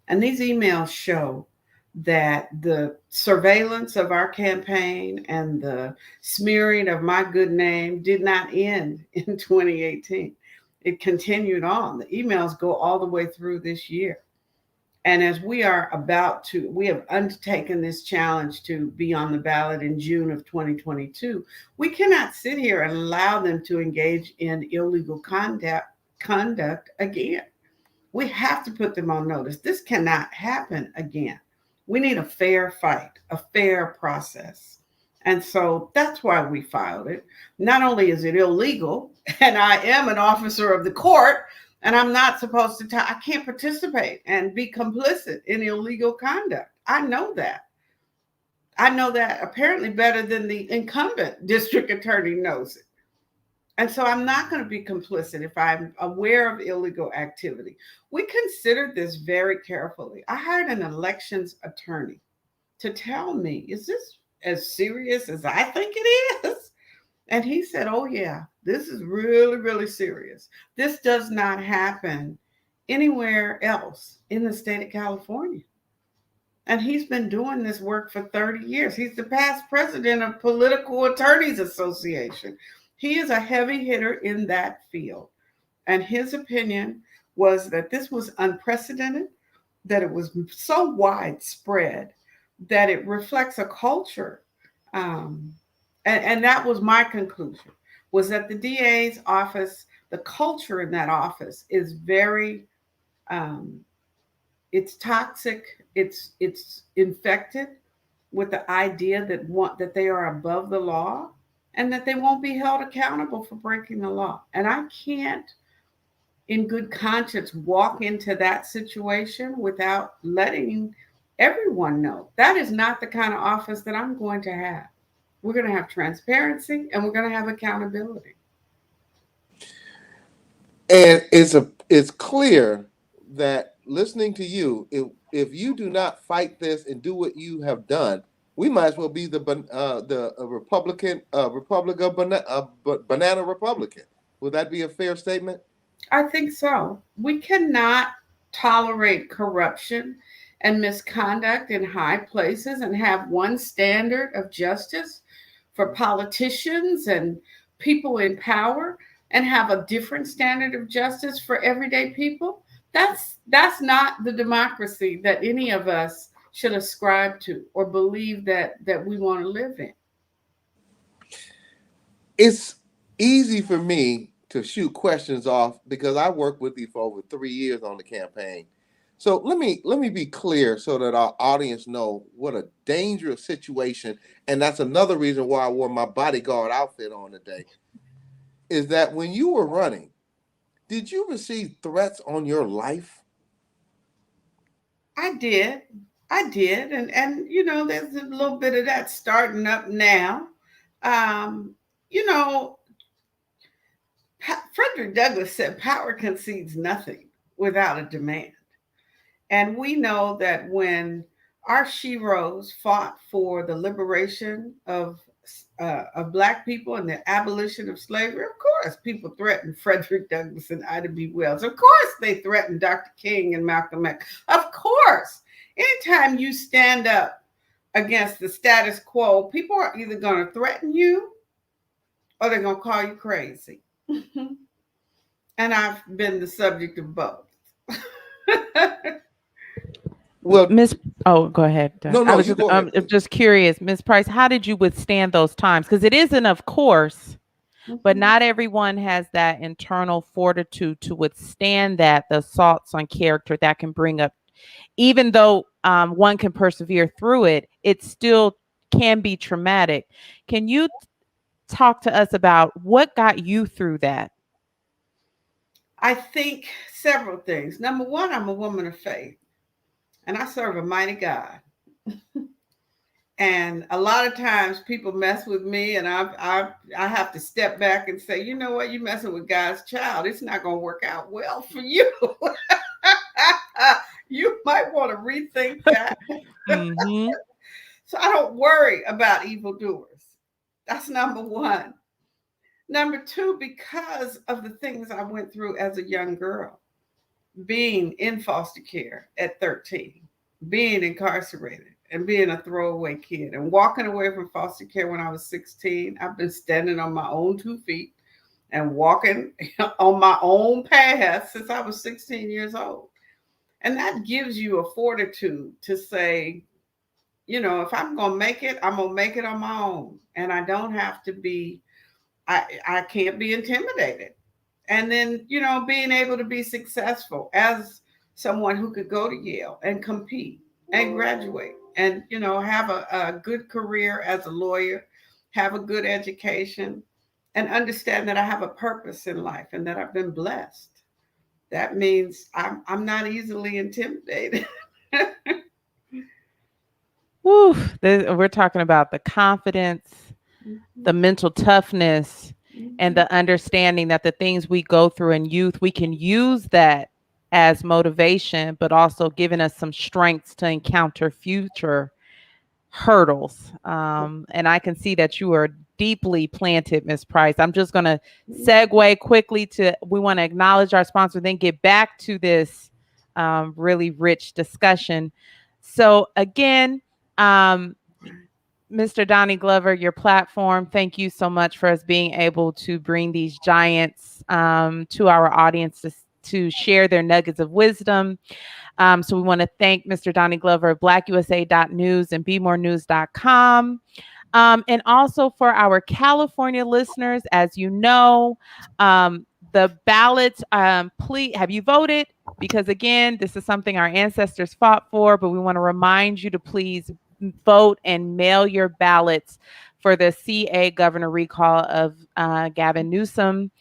And these emails show that the surveillance of our campaign and the smearing of my good name did not end in 2018. It continued on. The emails go all the way through this year. And as we have undertaken this challenge to be on the ballot in June of 2022, we cannot sit here and allow them to engage in illegal conduct again. We have to put them on notice. This cannot happen again. We need a fair fight, a fair process. And so that's why we filed it. Not only is it illegal, and I am an officer of the court, and I'm not supposed to, I can't participate and be complicit in illegal conduct. I know that. I know that apparently better than the incumbent district attorney knows it. And so I'm not going to be complicit if I'm aware of illegal activity. We considered this very carefully. I hired an elections attorney to tell me, is this as serious as I think it is? And he said, oh yeah, this is really, really serious. This does not happen anywhere else in the state of California. And he's been doing this work for 30 years. He's the past president of Political Attorneys Association. He is a heavy hitter in that field. And his opinion was that this was unprecedented, that it was so widespread, that it reflects a culture. And that was my conclusion, was that the DA's office, the culture in that office is very, it's toxic, it's infected with the idea that they are above the law and that they won't be held accountable for breaking the law. And I can't, in good conscience, walk into that situation without letting everyone know. That is not the kind of office that I'm going to have. We're going to have transparency and we're going to have accountability. And it's clear that listening to you, if you do not fight this and do what you have done, we might as well be the Republican banana Republican. Would that be a fair statement? I think so. We cannot tolerate corruption and misconduct in high places and have one standard of justice for politicians and people in power and have a different standard of justice for everyday people. That's not the democracy that any of us should ascribe to or believe that we want to live in. It's easy for me to shoot questions off because I worked with you for over 3 years on the campaign. So let me be clear so that our audience know what a dangerous situation, and that's another reason why I wore my bodyguard outfit on today, is that when you were running, did you receive threats on your life? I did. And you know, there's a little bit of that starting up now. You know, Frederick Douglass said power concedes nothing without a demand. And we know that when our sheroes fought for the liberation of Black people and the abolition of slavery, of course, people threatened Frederick Douglass and Ida B. Wells. Of course, they threatened Dr. King and Malcolm X. Of course, anytime you stand up against the status quo, people are either going to threaten you or they're going to call you crazy. And I've been the subject of both. Well, go ahead. No, I was you just, go ahead. just curious, Ms. Price, how did you withstand those times? Because it isn't, of course, but not everyone has that internal fortitude to withstand that, the assaults on character that can bring up, even though one can persevere through it, it still can be traumatic. Can you talk to us about what got you through that? I think several things. Number one, I'm a woman of faith, and I serve a mighty God. And a lot of times people mess with me, and I have to step back and say, you know what, you're messing with God's child. It's not going to work out well for you. You might want to rethink that. Mm-hmm. So I don't worry about evildoers. That's number one. Number two, because of the things I went through as a young girl, being in foster care at 13, being incarcerated and being a throwaway kid and walking away from foster care when I was 16, I've been standing on my own 2 feet and walking on my own path since I was 16 years old. And that gives you a fortitude to say, you know, if I'm going to make it, I'm going to make it on my own. And I don't have to be, I can't be intimidated. And then, you know, being able to be successful as someone who could go to Yale and compete and graduate and, you know, have a good career as a lawyer, have a good education, and understand that I have a purpose in life and that I've been blessed. That means I'm not easily intimidated. Woo, we're talking about the confidence, the mental toughness, and the understanding that the things we go through in youth, we can use that as motivation, but also giving us some strengths to encounter future hurdles. And I can see that you are deeply planted, Ms. Price. I'm just going to segue quickly to, we want to acknowledge our sponsor, then get back to this really rich discussion. So again, Mr. Donnie Glover, your platform, thank you so much for us being able to bring these giants to our audience to share their nuggets of wisdom. So we want to thank Mr. Donnie Glover of blackusa.news and bemorenews.com. And also for our California listeners, as you know, the ballots, please, have you voted? Because again, this is something our ancestors fought for, but we want to remind you to please vote and mail your ballots for the CA governor recall of Gavin Newsom.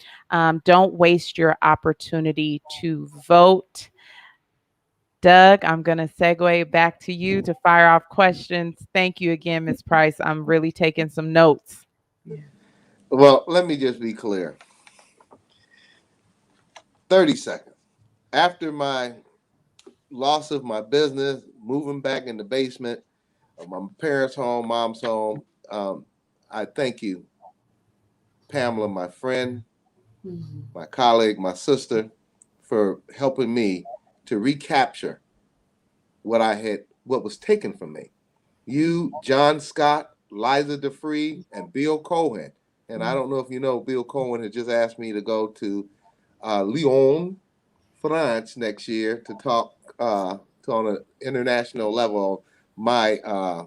Don't waste your opportunity to vote. Doug, I'm going to segue back to you to fire off questions. Thank you again, Ms. Price. I'm really taking some notes. Well, let me just be clear. 30 seconds. After my loss of my business, moving back in the basement of my parents' home, mom's home, I thank you, Pamela, my friend, my colleague, my sister, for helping me to recapture what was taken from me. You, John Scott, Liza DeFree, and Bill Cohen. And I don't know if you know, Bill Cohen had just asked me to go to Lyon, France next year to talk on an international level my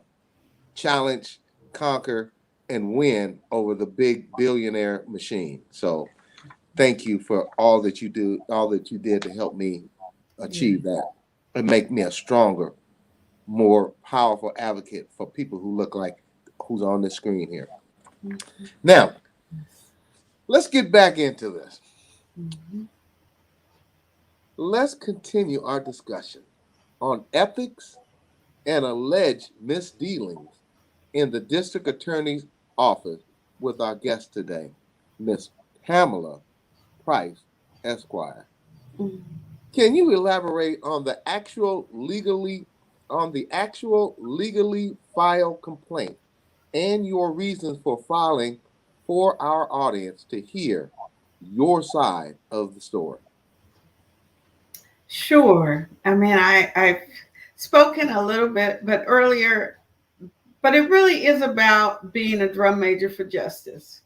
challenge, conquer, and win over the big billionaire machine. So thank you for all that you do, all that you did to help me achieve that. and make me a stronger, more powerful advocate for people who look like who's on the screen here. Mm-hmm. Now, let's get back into this. Mm-hmm. Let's continue our discussion on ethics and alleged misdealings in the district attorney's office with our guest today, Miss Pamela Price, Esquire. Mm-hmm. Can you elaborate on the actual legally filed complaint and your reasons for filing for our audience to hear your side of the story? Sure. I mean, I've spoken a little bit, but earlier, but it really is about being a drum major for justice.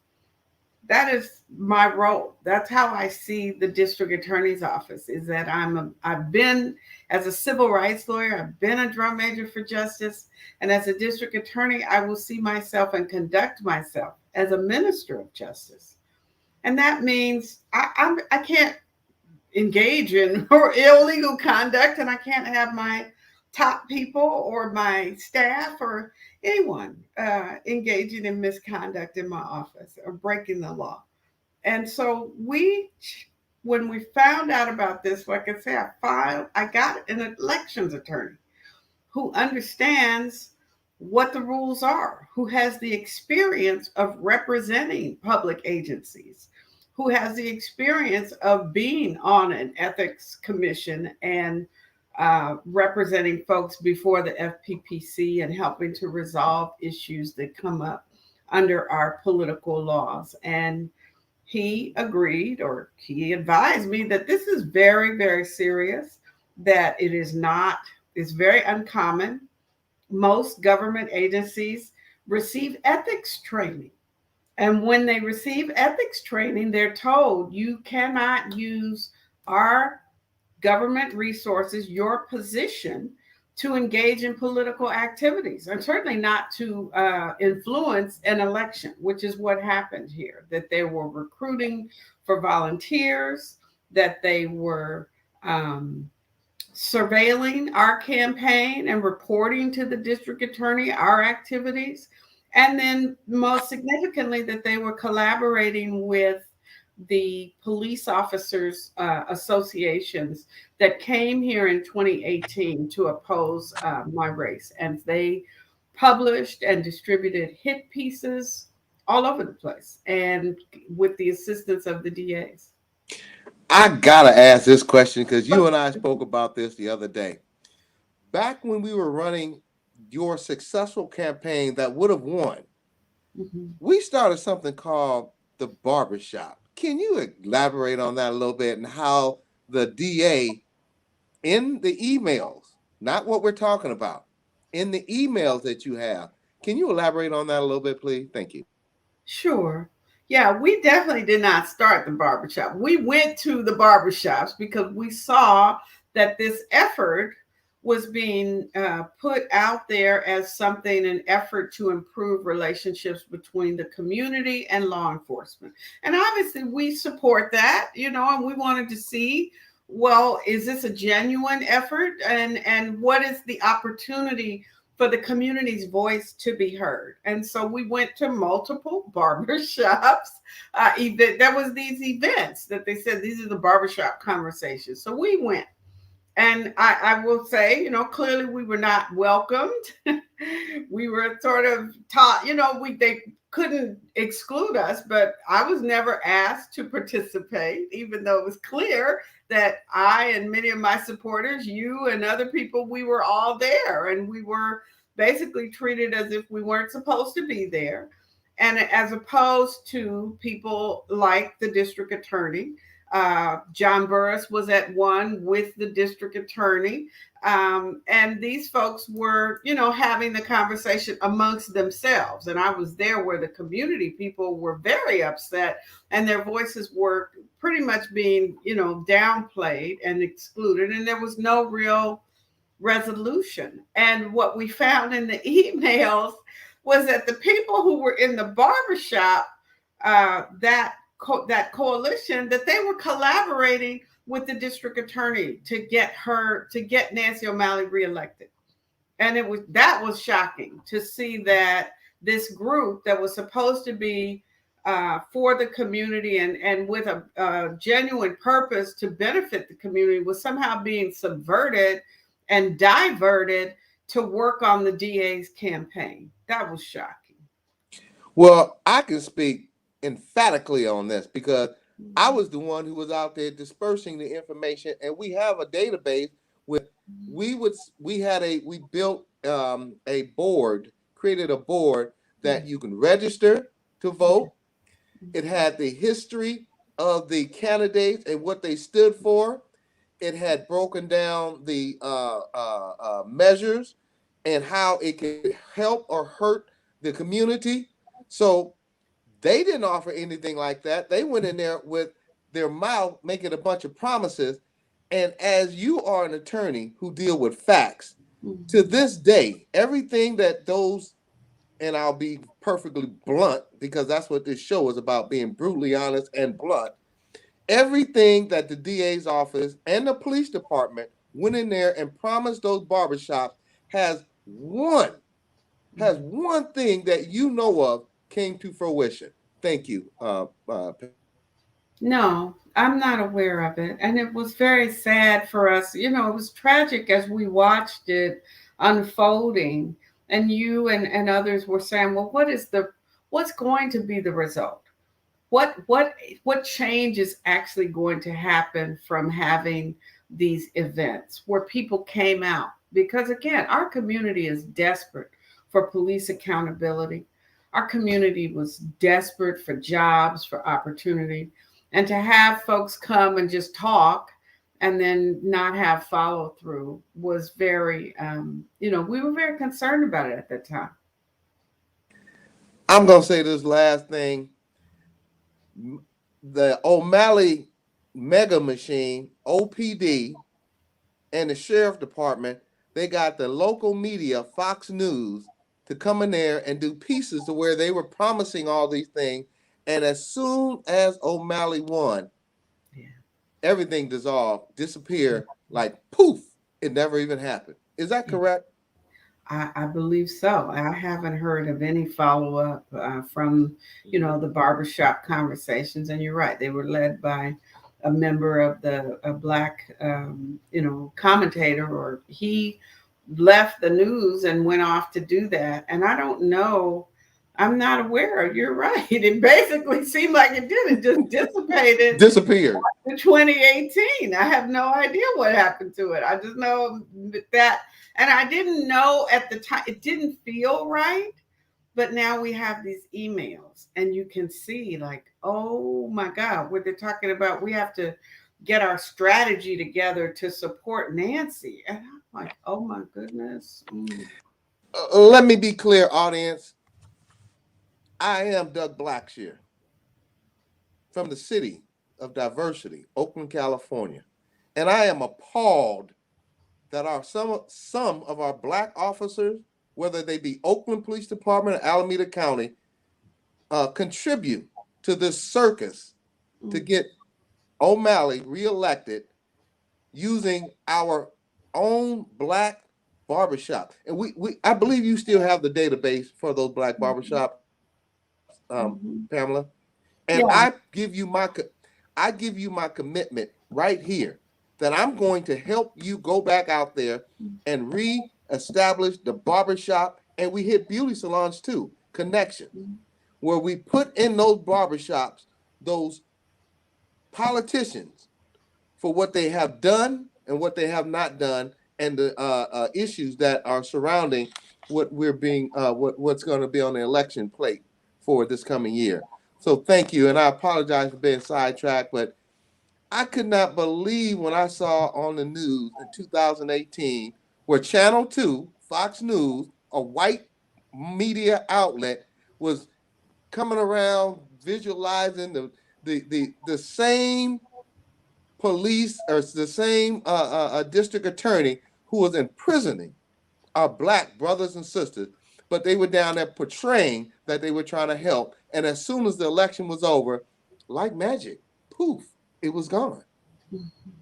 That is my role. That's how I see the district attorney's office, is that I've been, as a civil rights lawyer, I've been a drum major for justice. And as a district attorney, I will see myself and conduct myself as a minister of justice. And that means I can't engage in illegal conduct, and I can't have my top people or my staff or anyone engaging in misconduct in my office or breaking the law. And so when we found out about this, like I say, I got an elections attorney who understands what the rules are, who has the experience of representing public agencies, who has the experience of being on an ethics commission and representing folks before the FPPC and helping to resolve issues that come up under our political laws. And he agreed, or he advised me, that this is very, very serious, that it's very uncommon. Most government agencies receive ethics training. And when they receive ethics training, they're told you cannot use our government resources, your position, to engage in political activities, and certainly not to influence an election, which is what happened here, that they were recruiting for volunteers, that they were surveilling our campaign and reporting to the district attorney our activities. And then most significantly, that they were collaborating with the police officers associations that came here in 2018 to oppose my race. And they published and distributed hit pieces all over the place, and with the assistance of the DAs. I gotta ask this question because you and I spoke about this the other day. Back when we were running your successful campaign that would have won, mm-hmm. we started something called the barbershop. Can you elaborate on that a little bit, and how the DA in the emails, not what we're talking about, in the emails that you have, can you elaborate on that a little bit, please? Thank you. Sure. Yeah, we definitely did not start the barbershop. We went to the barbershops because we saw that this effort was being put out there as something, an effort to improve relationships between the community and law enforcement. And obviously we support that, and we wanted to see, well, is this a genuine effort? And what is the opportunity for the community's voice to be heard? And so we went to multiple barbershops. There was these events that they said, these are the barbershop conversations. So we went. And I will say, clearly we were not welcomed. We were sort of taught, they couldn't exclude us, but I was never asked to participate, even though it was clear that I and many of my supporters, you and other people, we were all there, and we were basically treated as if we weren't supposed to be there. And as opposed to people like the district attorney, John Burris was at one with the district attorney. And these folks were, having the conversation amongst themselves. And I was there where the community people were very upset, and their voices were pretty much being, downplayed and excluded. And there was no real resolution. And what we found in the emails was that the people who were in the barbershop, that coalition, that they were collaborating with the district attorney to get Nancy O'Malley reelected. And that was shocking to see that this group that was supposed to be for the community and with a genuine purpose to benefit the community was somehow being subverted and diverted to work on the DA's campaign. That was shocking. Well, I can speak emphatically on this because I was the one who was out there dispersing the information, and we have a database with we built a board, created a board that you can register to vote. It had the history of the candidates and what they stood for. It had broken down the measures and how it could help or hurt the community. So they didn't offer anything like that. They went in there with their mouth making a bunch of promises. And as you are an attorney who deal with facts, to this day, everything that those, and I'll be perfectly blunt because that's what this show is about, being brutally honest and blunt. Everything that the DA's office and the police department went in there and promised those barbershops has one thing that you know of came to fruition. Thank you. No, I'm not aware of it. And it was very sad for us. It was tragic as we watched it unfolding. And you and others were saying, well, what's going to be the result? What change is actually going to happen from having these events where people came out? Because again, our community is desperate for police accountability. Our community was desperate for jobs, for opportunity. And to have folks come and just talk and then not have follow through was very, we were very concerned about it at that time. I'm going to say this last thing. The O'Malley mega machine, OPD, and the sheriff department, they got the local media, Fox News, to come in there and do pieces to where they were promising all these things. And as soon as O'Malley won, everything disappeared like poof. It never even happened. Is that correct? I believe so. I haven't heard of any follow-up from, the barbershop conversations. And you're right. They were led by a member of a Black, commentator, or he left the news and went off to do that. And I don't know. I'm not aware. You're right. It basically seemed like it did. It just disappeared in 2018. I have no idea what happened to it. I just know that. And I didn't know at the time, it didn't feel right. But now we have these emails and you can see like, oh my God, what they're talking about. We have to get our strategy together to support Nancy. And I'm like, oh my goodness. Let me be clear, audience. I am Doug Blacksher from the city of Diversity, Oakland, California. And I am appalled that some of our Black officers, whether they be Oakland Police Department or Alameda County, contribute to this circus to get O'Malley reelected using our own Black barbershop. And I believe you still have the database for those Black barbershops, Pamela. And yeah. I give you my commitment right here that I'm going to help you go back out there and reestablish the barbershop, and we hit beauty salons too, connections, where we put in those barbershops those politicians for what they have done and what they have not done, and the issues that are surrounding what what's going to be on the election plate for this coming year. So thank you, and I apologize for being sidetracked, but I could not believe when I saw on the news in 2018 where Channel 2, Fox News, a white media outlet, was coming around visualizing the same police or the same district attorney who was imprisoning our Black brothers and sisters, but they were down there portraying that they were trying to help. And as soon as the election was over, like magic, poof, it was gone.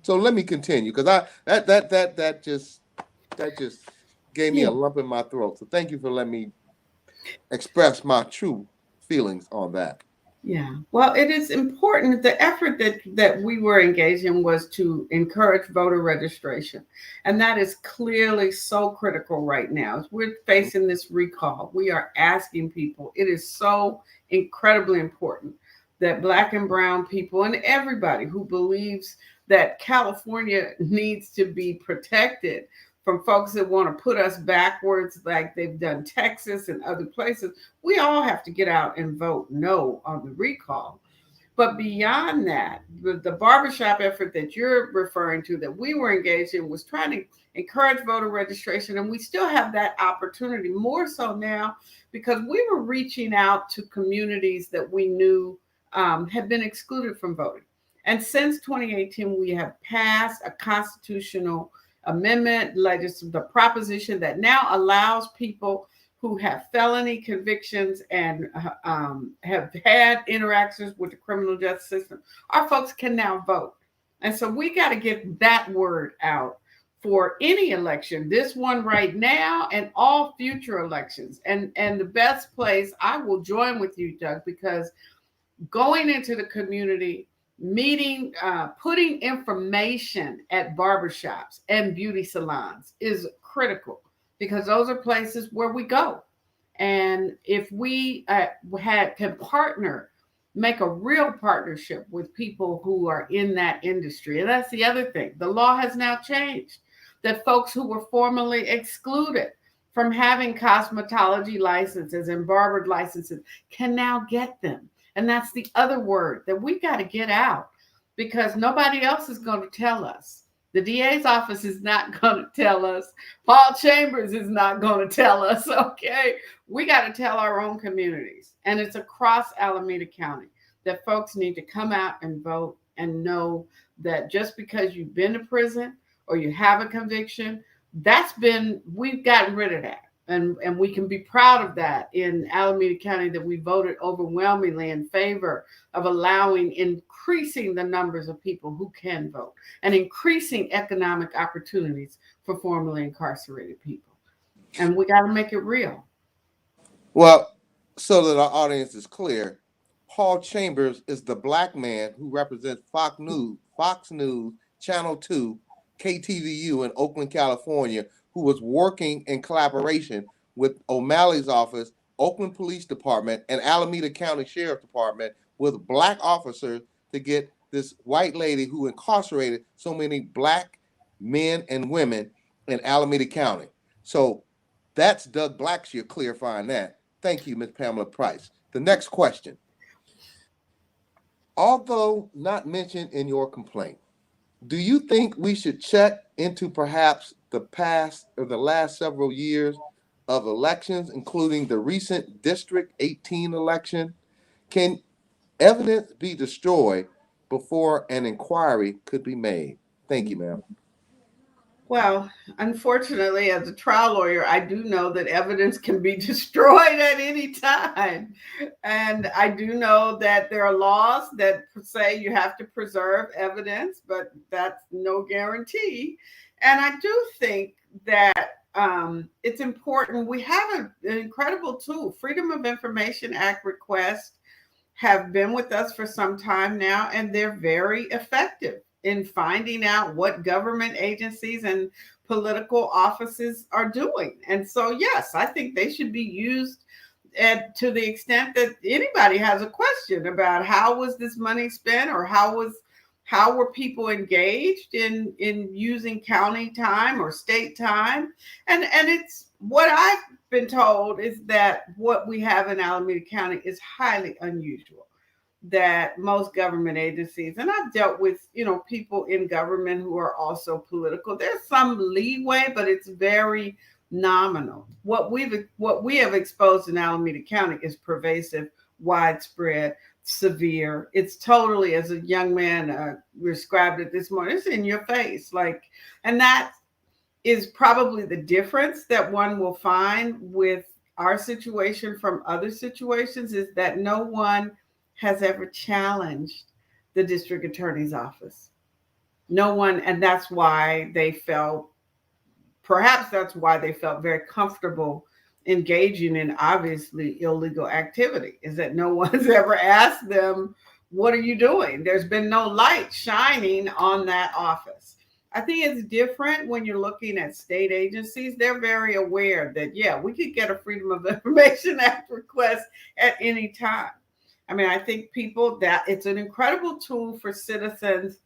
So let me continue, because that just gave me a lump in my throat. So thank you for letting me express my true feelings on that. Yeah, well, it is important. The effort that we were engaged in was to encourage voter registration. And that is clearly so critical right now. As we're facing this recall, we are asking people, it is so incredibly important that Black and brown people and everybody who believes that California needs to be protected from folks that want to put us backwards like they've done Texas and other places, we all have to get out and vote no on the recall. But beyond that, the barbershop effort that you're referring to that we were engaged in was trying to encourage voter registration. And we still have that opportunity, more so now, because we were reaching out to communities that we knew had been excluded from voting. And since 2018, we have passed a constitutional amendment, the proposition that now allows people who have felony convictions and have had interactions with the criminal justice system, our folks can now vote. And so we got to get that word out for any election, this one right now and all future elections. And the best place, I will join with you, Doug, because going into the community, meeting, putting information at barbershops and beauty salons is critical, because those are places where we go. And if we can partner, make a real partnership with people who are in that industry. And that's the other thing. The law has now changed, that folks who were formerly excluded from having cosmetology licenses and barber licenses can now get them. And that's the other word that we got to get out, because nobody else is going to tell us. The DA's office is not going to tell us. Paul Chambers is not going to tell us, okay? We got to tell our own communities. And it's across Alameda County that folks need to come out and vote and know that just because you've been to prison or you have a conviction, we've gotten rid of that. And we can be proud of that in Alameda County, that we voted overwhelmingly in favor of increasing the numbers of people who can vote and increasing economic opportunities for formerly incarcerated people. And we got to make it real. Well, so that our audience is clear, Paul Chambers is the Black man who represents Fox News, Channel 2, KTVU in Oakland, California, who was working in collaboration with O'Malley's office, Oakland Police Department, and Alameda County Sheriff Department with Black officers to get this white lady who incarcerated so many Black men and women in Alameda County. So that's Doug Blacksher clarifying that. Thank you, Ms. Pamela Price. The next question. Although not mentioned in your complaint, do you think we should check into perhaps the past or the last several years of elections, including the recent District 18 election? Can evidence be destroyed before an inquiry could be made? Thank you, ma'am. Well, unfortunately, as a trial lawyer, I do know that evidence can be destroyed at any time. And I do know that there are laws that say you have to preserve evidence, but that's no guarantee. And I do think that it's important. We have an incredible tool. Freedom of Information Act requests have been with us for some time now, and they're very effective in finding out what government agencies and political offices are doing. And so, yes, I think they should be used to the extent that anybody has a question about how was this money spent, or how were people engaged in using county time or state time. And it's what I've been told is that what we have in Alameda County is highly unusual, that most government agencies, and I've dealt with, people in government who are also political, there's some leeway, but it's very nominal. What we have exposed in Alameda County is pervasive, widespread, severe. It's totally, as a young man described it this morning, it's in your face. And that is probably the difference that one will find with our situation from other situations, is that no one has ever challenged the district attorney's office. No one, and that's why they felt, perhaps that's why they felt very comfortable engaging in obviously illegal activity, is that no one's ever asked them, what are you doing? There's been no light shining on that office. I think it's different when you're looking at state agencies. They're very aware that, yeah, we could get a Freedom of Information Act request at any time. I mean, I think people, that it's an incredible tool for citizens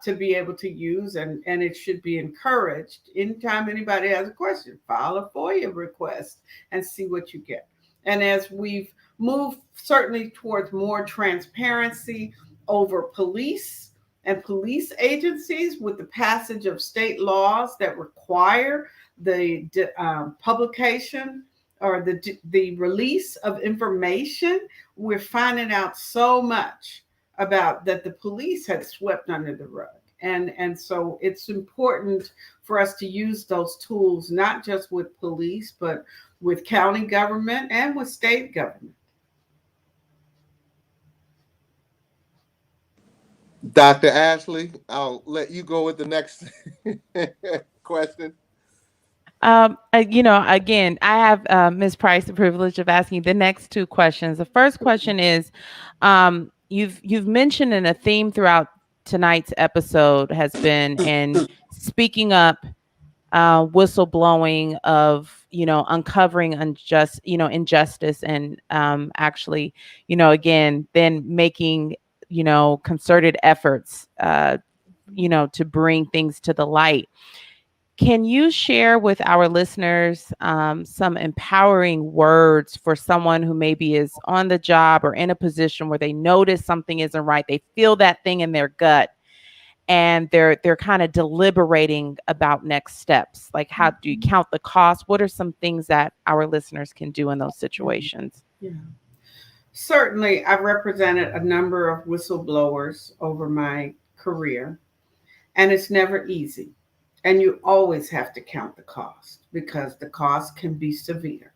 to be able to use, and it should be encouraged. Anytime anybody has a question, file a FOIA request and see what you get. And as we've moved certainly towards more transparency over police and police agencies, with the passage of state laws that require the publication or the release of information, we're finding out so much about that the police had swept under the rug. And so it's important for us to use those tools, not just with police, but with county government and with state government. Dr. Ashley, I'll let you go with the next question. Again, I have Ms. Price the privilege of asking the next two questions. The first question is, you've mentioned, in a theme throughout tonight's episode has been in speaking up, whistleblowing of, uncovering injustice, and actually, again, then making, concerted efforts, to bring things to the light. Can you share with our listeners some empowering words for someone who maybe is on the job or in a position where they notice something isn't right? They feel that thing in their gut, and they're kind of deliberating about next steps. Like, how do you count the cost? What are some things that our listeners can do in those situations? Yeah. Certainly, I've represented a number of whistleblowers over my career, and it's never easy. And you always have to count the cost, because the cost can be severe.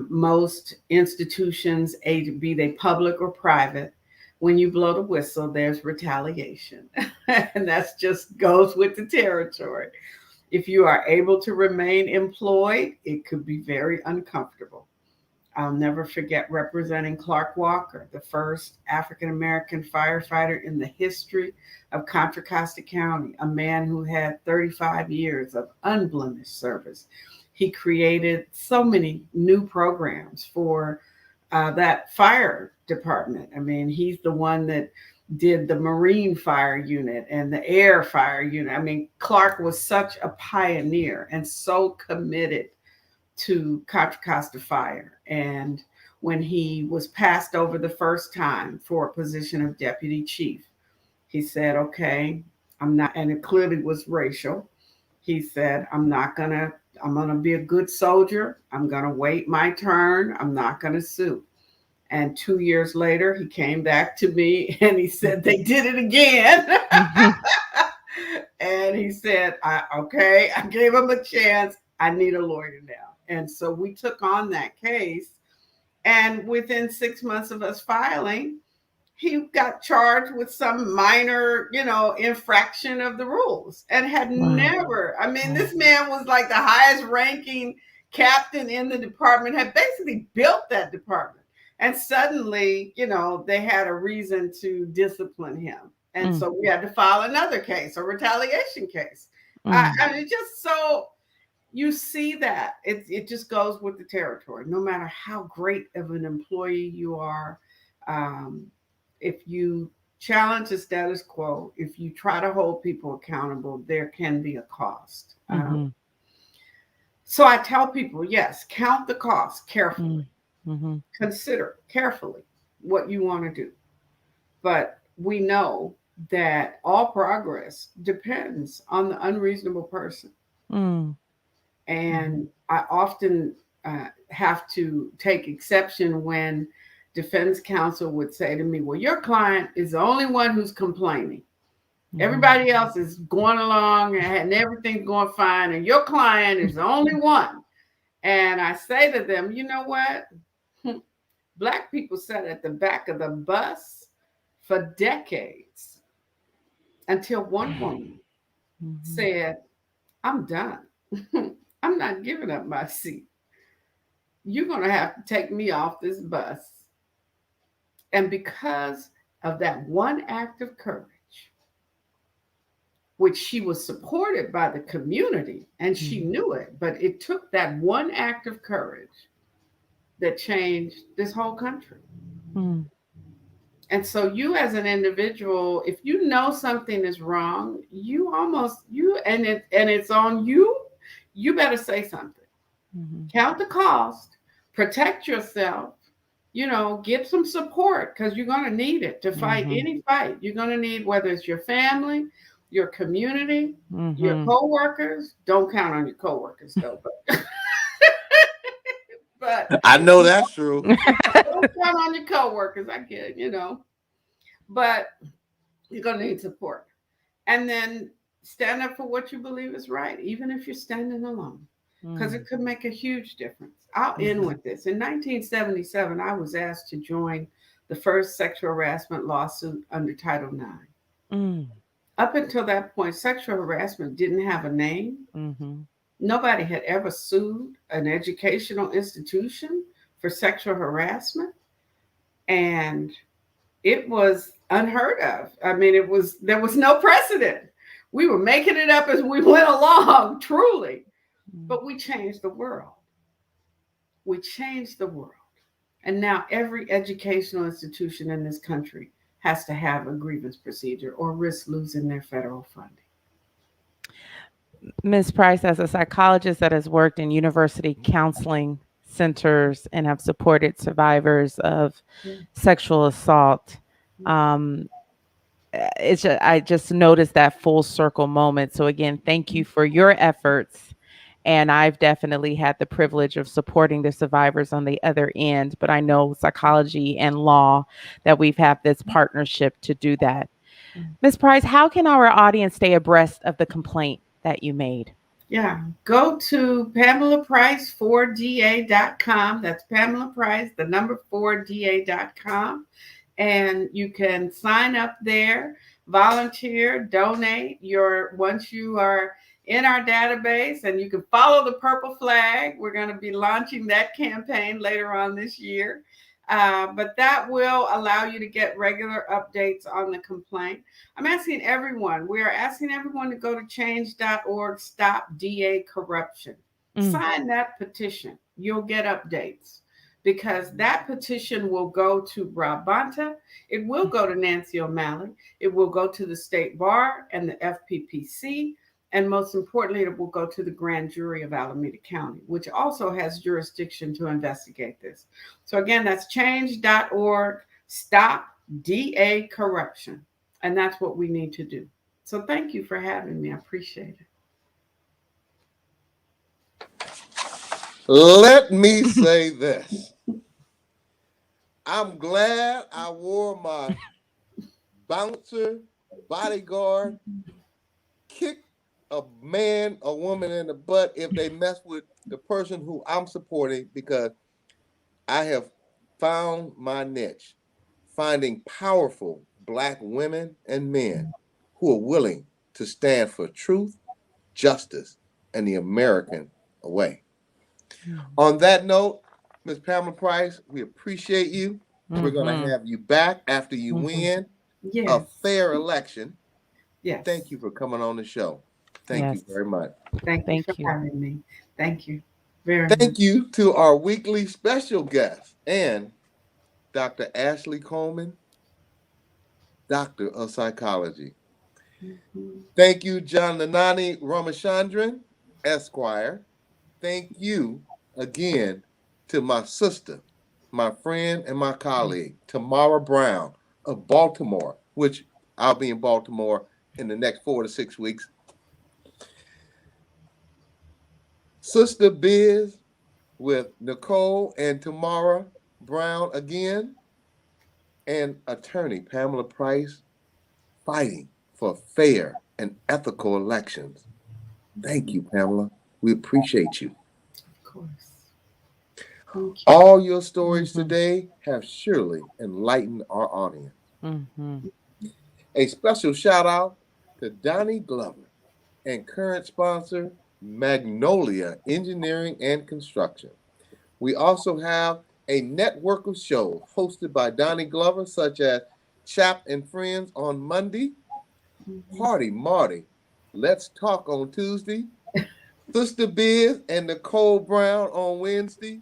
Most institutions, be they public or private, when you blow the whistle, there's retaliation. And that's just goes with the territory. If you are able to remain employed, it could be very uncomfortable. I'll never forget representing Clark Walker, the first African-American firefighter in the history of Contra Costa County, a man who had 35 years of unblemished service. He created so many new programs for that fire department. I mean, he's the one that did the Marine Fire Unit and the Air Fire Unit. I mean, Clark was such a pioneer and so committed to Contra Costa Fire. And when he was passed over the first time for a position of deputy chief, he said, okay, I'm not, and it clearly was racial. He said, I'm going to be a good soldier. I'm going to wait my turn. I'm not going to sue. And 2 years later, he came back to me and he said, they did it again. And he said, okay, I gave him a chance. I need a lawyer now. And so we took on that case. And within 6 months of us filing, he got charged with some minor, infraction of the rules, and had never, this man was like the highest ranking captain in the department, had basically built that department. And suddenly, they had a reason to discipline him. And so we had to file another case, a retaliation case. It's just so, you see that it just goes with the territory. No matter how great of an employee you are, if you challenge the status quo, if you try to hold people accountable, there can be a cost. So I tell people, yes, count the cost carefully. Consider carefully what you want to do. But we know that all progress depends on the unreasonable person. And I often have to take exception when defense counsel would say to me, well, your client is the only one who's complaining. Everybody else is going along and everything's going fine, and your client is the only one. And I say to them, you know what? Black people sat at the back of the bus for decades. until one woman said, I'm done. I'm not giving up my seat. You're going to have to take me off this bus. And because of that one act of courage, which she was supported by the community, and she knew it, but it took that one act of courage that changed this whole country. And so you as an individual, if you know something is wrong, it's on you, you better say something. Count the cost, protect yourself, get some support, because you're going to need it to fight any fight. You're going to need, whether it's your family, your community, your coworkers. Don't count on your coworkers though, but I know that's true. don't count on your coworkers. I get it, but you're going to need support. And then stand up for what you believe is right, even if you're standing alone, because it could make a huge difference. I'll end with this. In 1977, I was asked to join the first sexual harassment lawsuit under Title IX. Up until that point, sexual harassment didn't have a name. Nobody had ever sued an educational institution for sexual harassment. And it was unheard of. I mean, there was no precedent. We were making it up as we went along, truly. But we changed the world. We changed the world. And now every educational institution in this country has to have a grievance procedure or risk losing their federal funding. Ms. Price, as a psychologist that has worked in university counseling centers and have supported survivors of sexual assault, I just noticed that full circle moment. So again, thank you for your efforts. And I've definitely had the privilege of supporting the survivors on the other end, but I know psychology and law that we've had this partnership to do that. Ms. Price, how can our audience stay abreast of the complaint that you made? Yeah, go to PamelaPrice4DA.com. That's Pamela Price, the number 4DA.com. And you can sign up there, volunteer, donate once you are in our database, and you can follow the purple flag. We're going to be launching that campaign later on this year. But that will allow you to get regular updates on the complaint. We are asking everyone to go to change.org, stop DA corruption. Sign that petition. You'll get updates, because that petition will go to Rob Bonta. It will go to Nancy O'Malley. It will go to the State Bar and the FPPC. And most importantly, it will go to the grand jury of Alameda County, which also has jurisdiction to investigate this. So again, that's change.org, stop DA corruption. And that's what we need to do. So thank you for having me. I appreciate it. Let me say this. I'm glad I wore my bouncer bodyguard, kick a man or woman in the butt if they mess with the person who I'm supporting, because I have found my niche, finding powerful Black women and men who are willing to stand for truth, justice, and the American way. On that note, Ms. Pamela Price, we appreciate you. We're going to have you back after you win a fair election. Yes. Thank you for coming on the show. Thank you very much. Thank you for having me. Thank you very much. Thank you to our weekly special guest and Dr. Ashley Coleman, Doctor of Psychology. Thank you, John Lanani Ramachandran, Esquire. Thank you again to my sister, my friend, and my colleague, Tamara Brown of Baltimore, which I'll be in Baltimore in the next 4 to 6 weeks. Sister Biz with Nicole and Tamara Brown again, and attorney Pamela Price, fighting for fair and ethical elections. Thank you, Pamela. We appreciate you. Of course. All your stories today have surely enlightened our audience. A special shout out to Donnie Glover and current sponsor, Magnolia Engineering and Construction. We also have a network of shows hosted by Donnie Glover, such as Chap and Friends on Monday, Party Marty, Let's Talk on Tuesday, Sister Biz and Nicole Brown on Wednesday,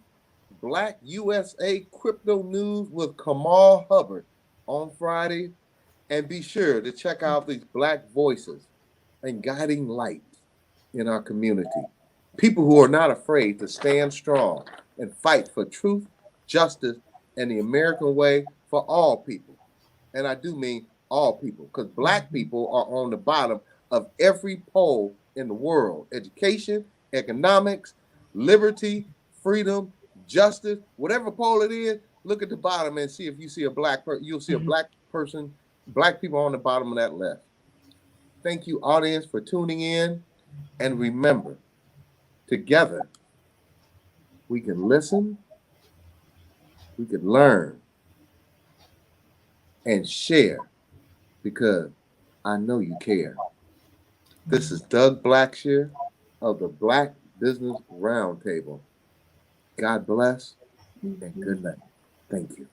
Black USA Crypto News with Kamal Hubbard on Friday, and be sure to check out these Black voices and guiding lights in our community. People who are not afraid to stand strong and fight for truth, justice, and the American way for all people. And I do mean all people, because Black people are on the bottom of every poll in the world. Education, economics, liberty, freedom, justice, whatever poll it is, look at the bottom and see if you see a Black person. You'll see a Black person, Black people on the bottom of that list. Thank you, audience, for tuning in. And remember, together, we can listen, we can learn, and share, because I know you care. This is Doug Blacksher of the Black Business Roundtable. God bless and good night. Thank you.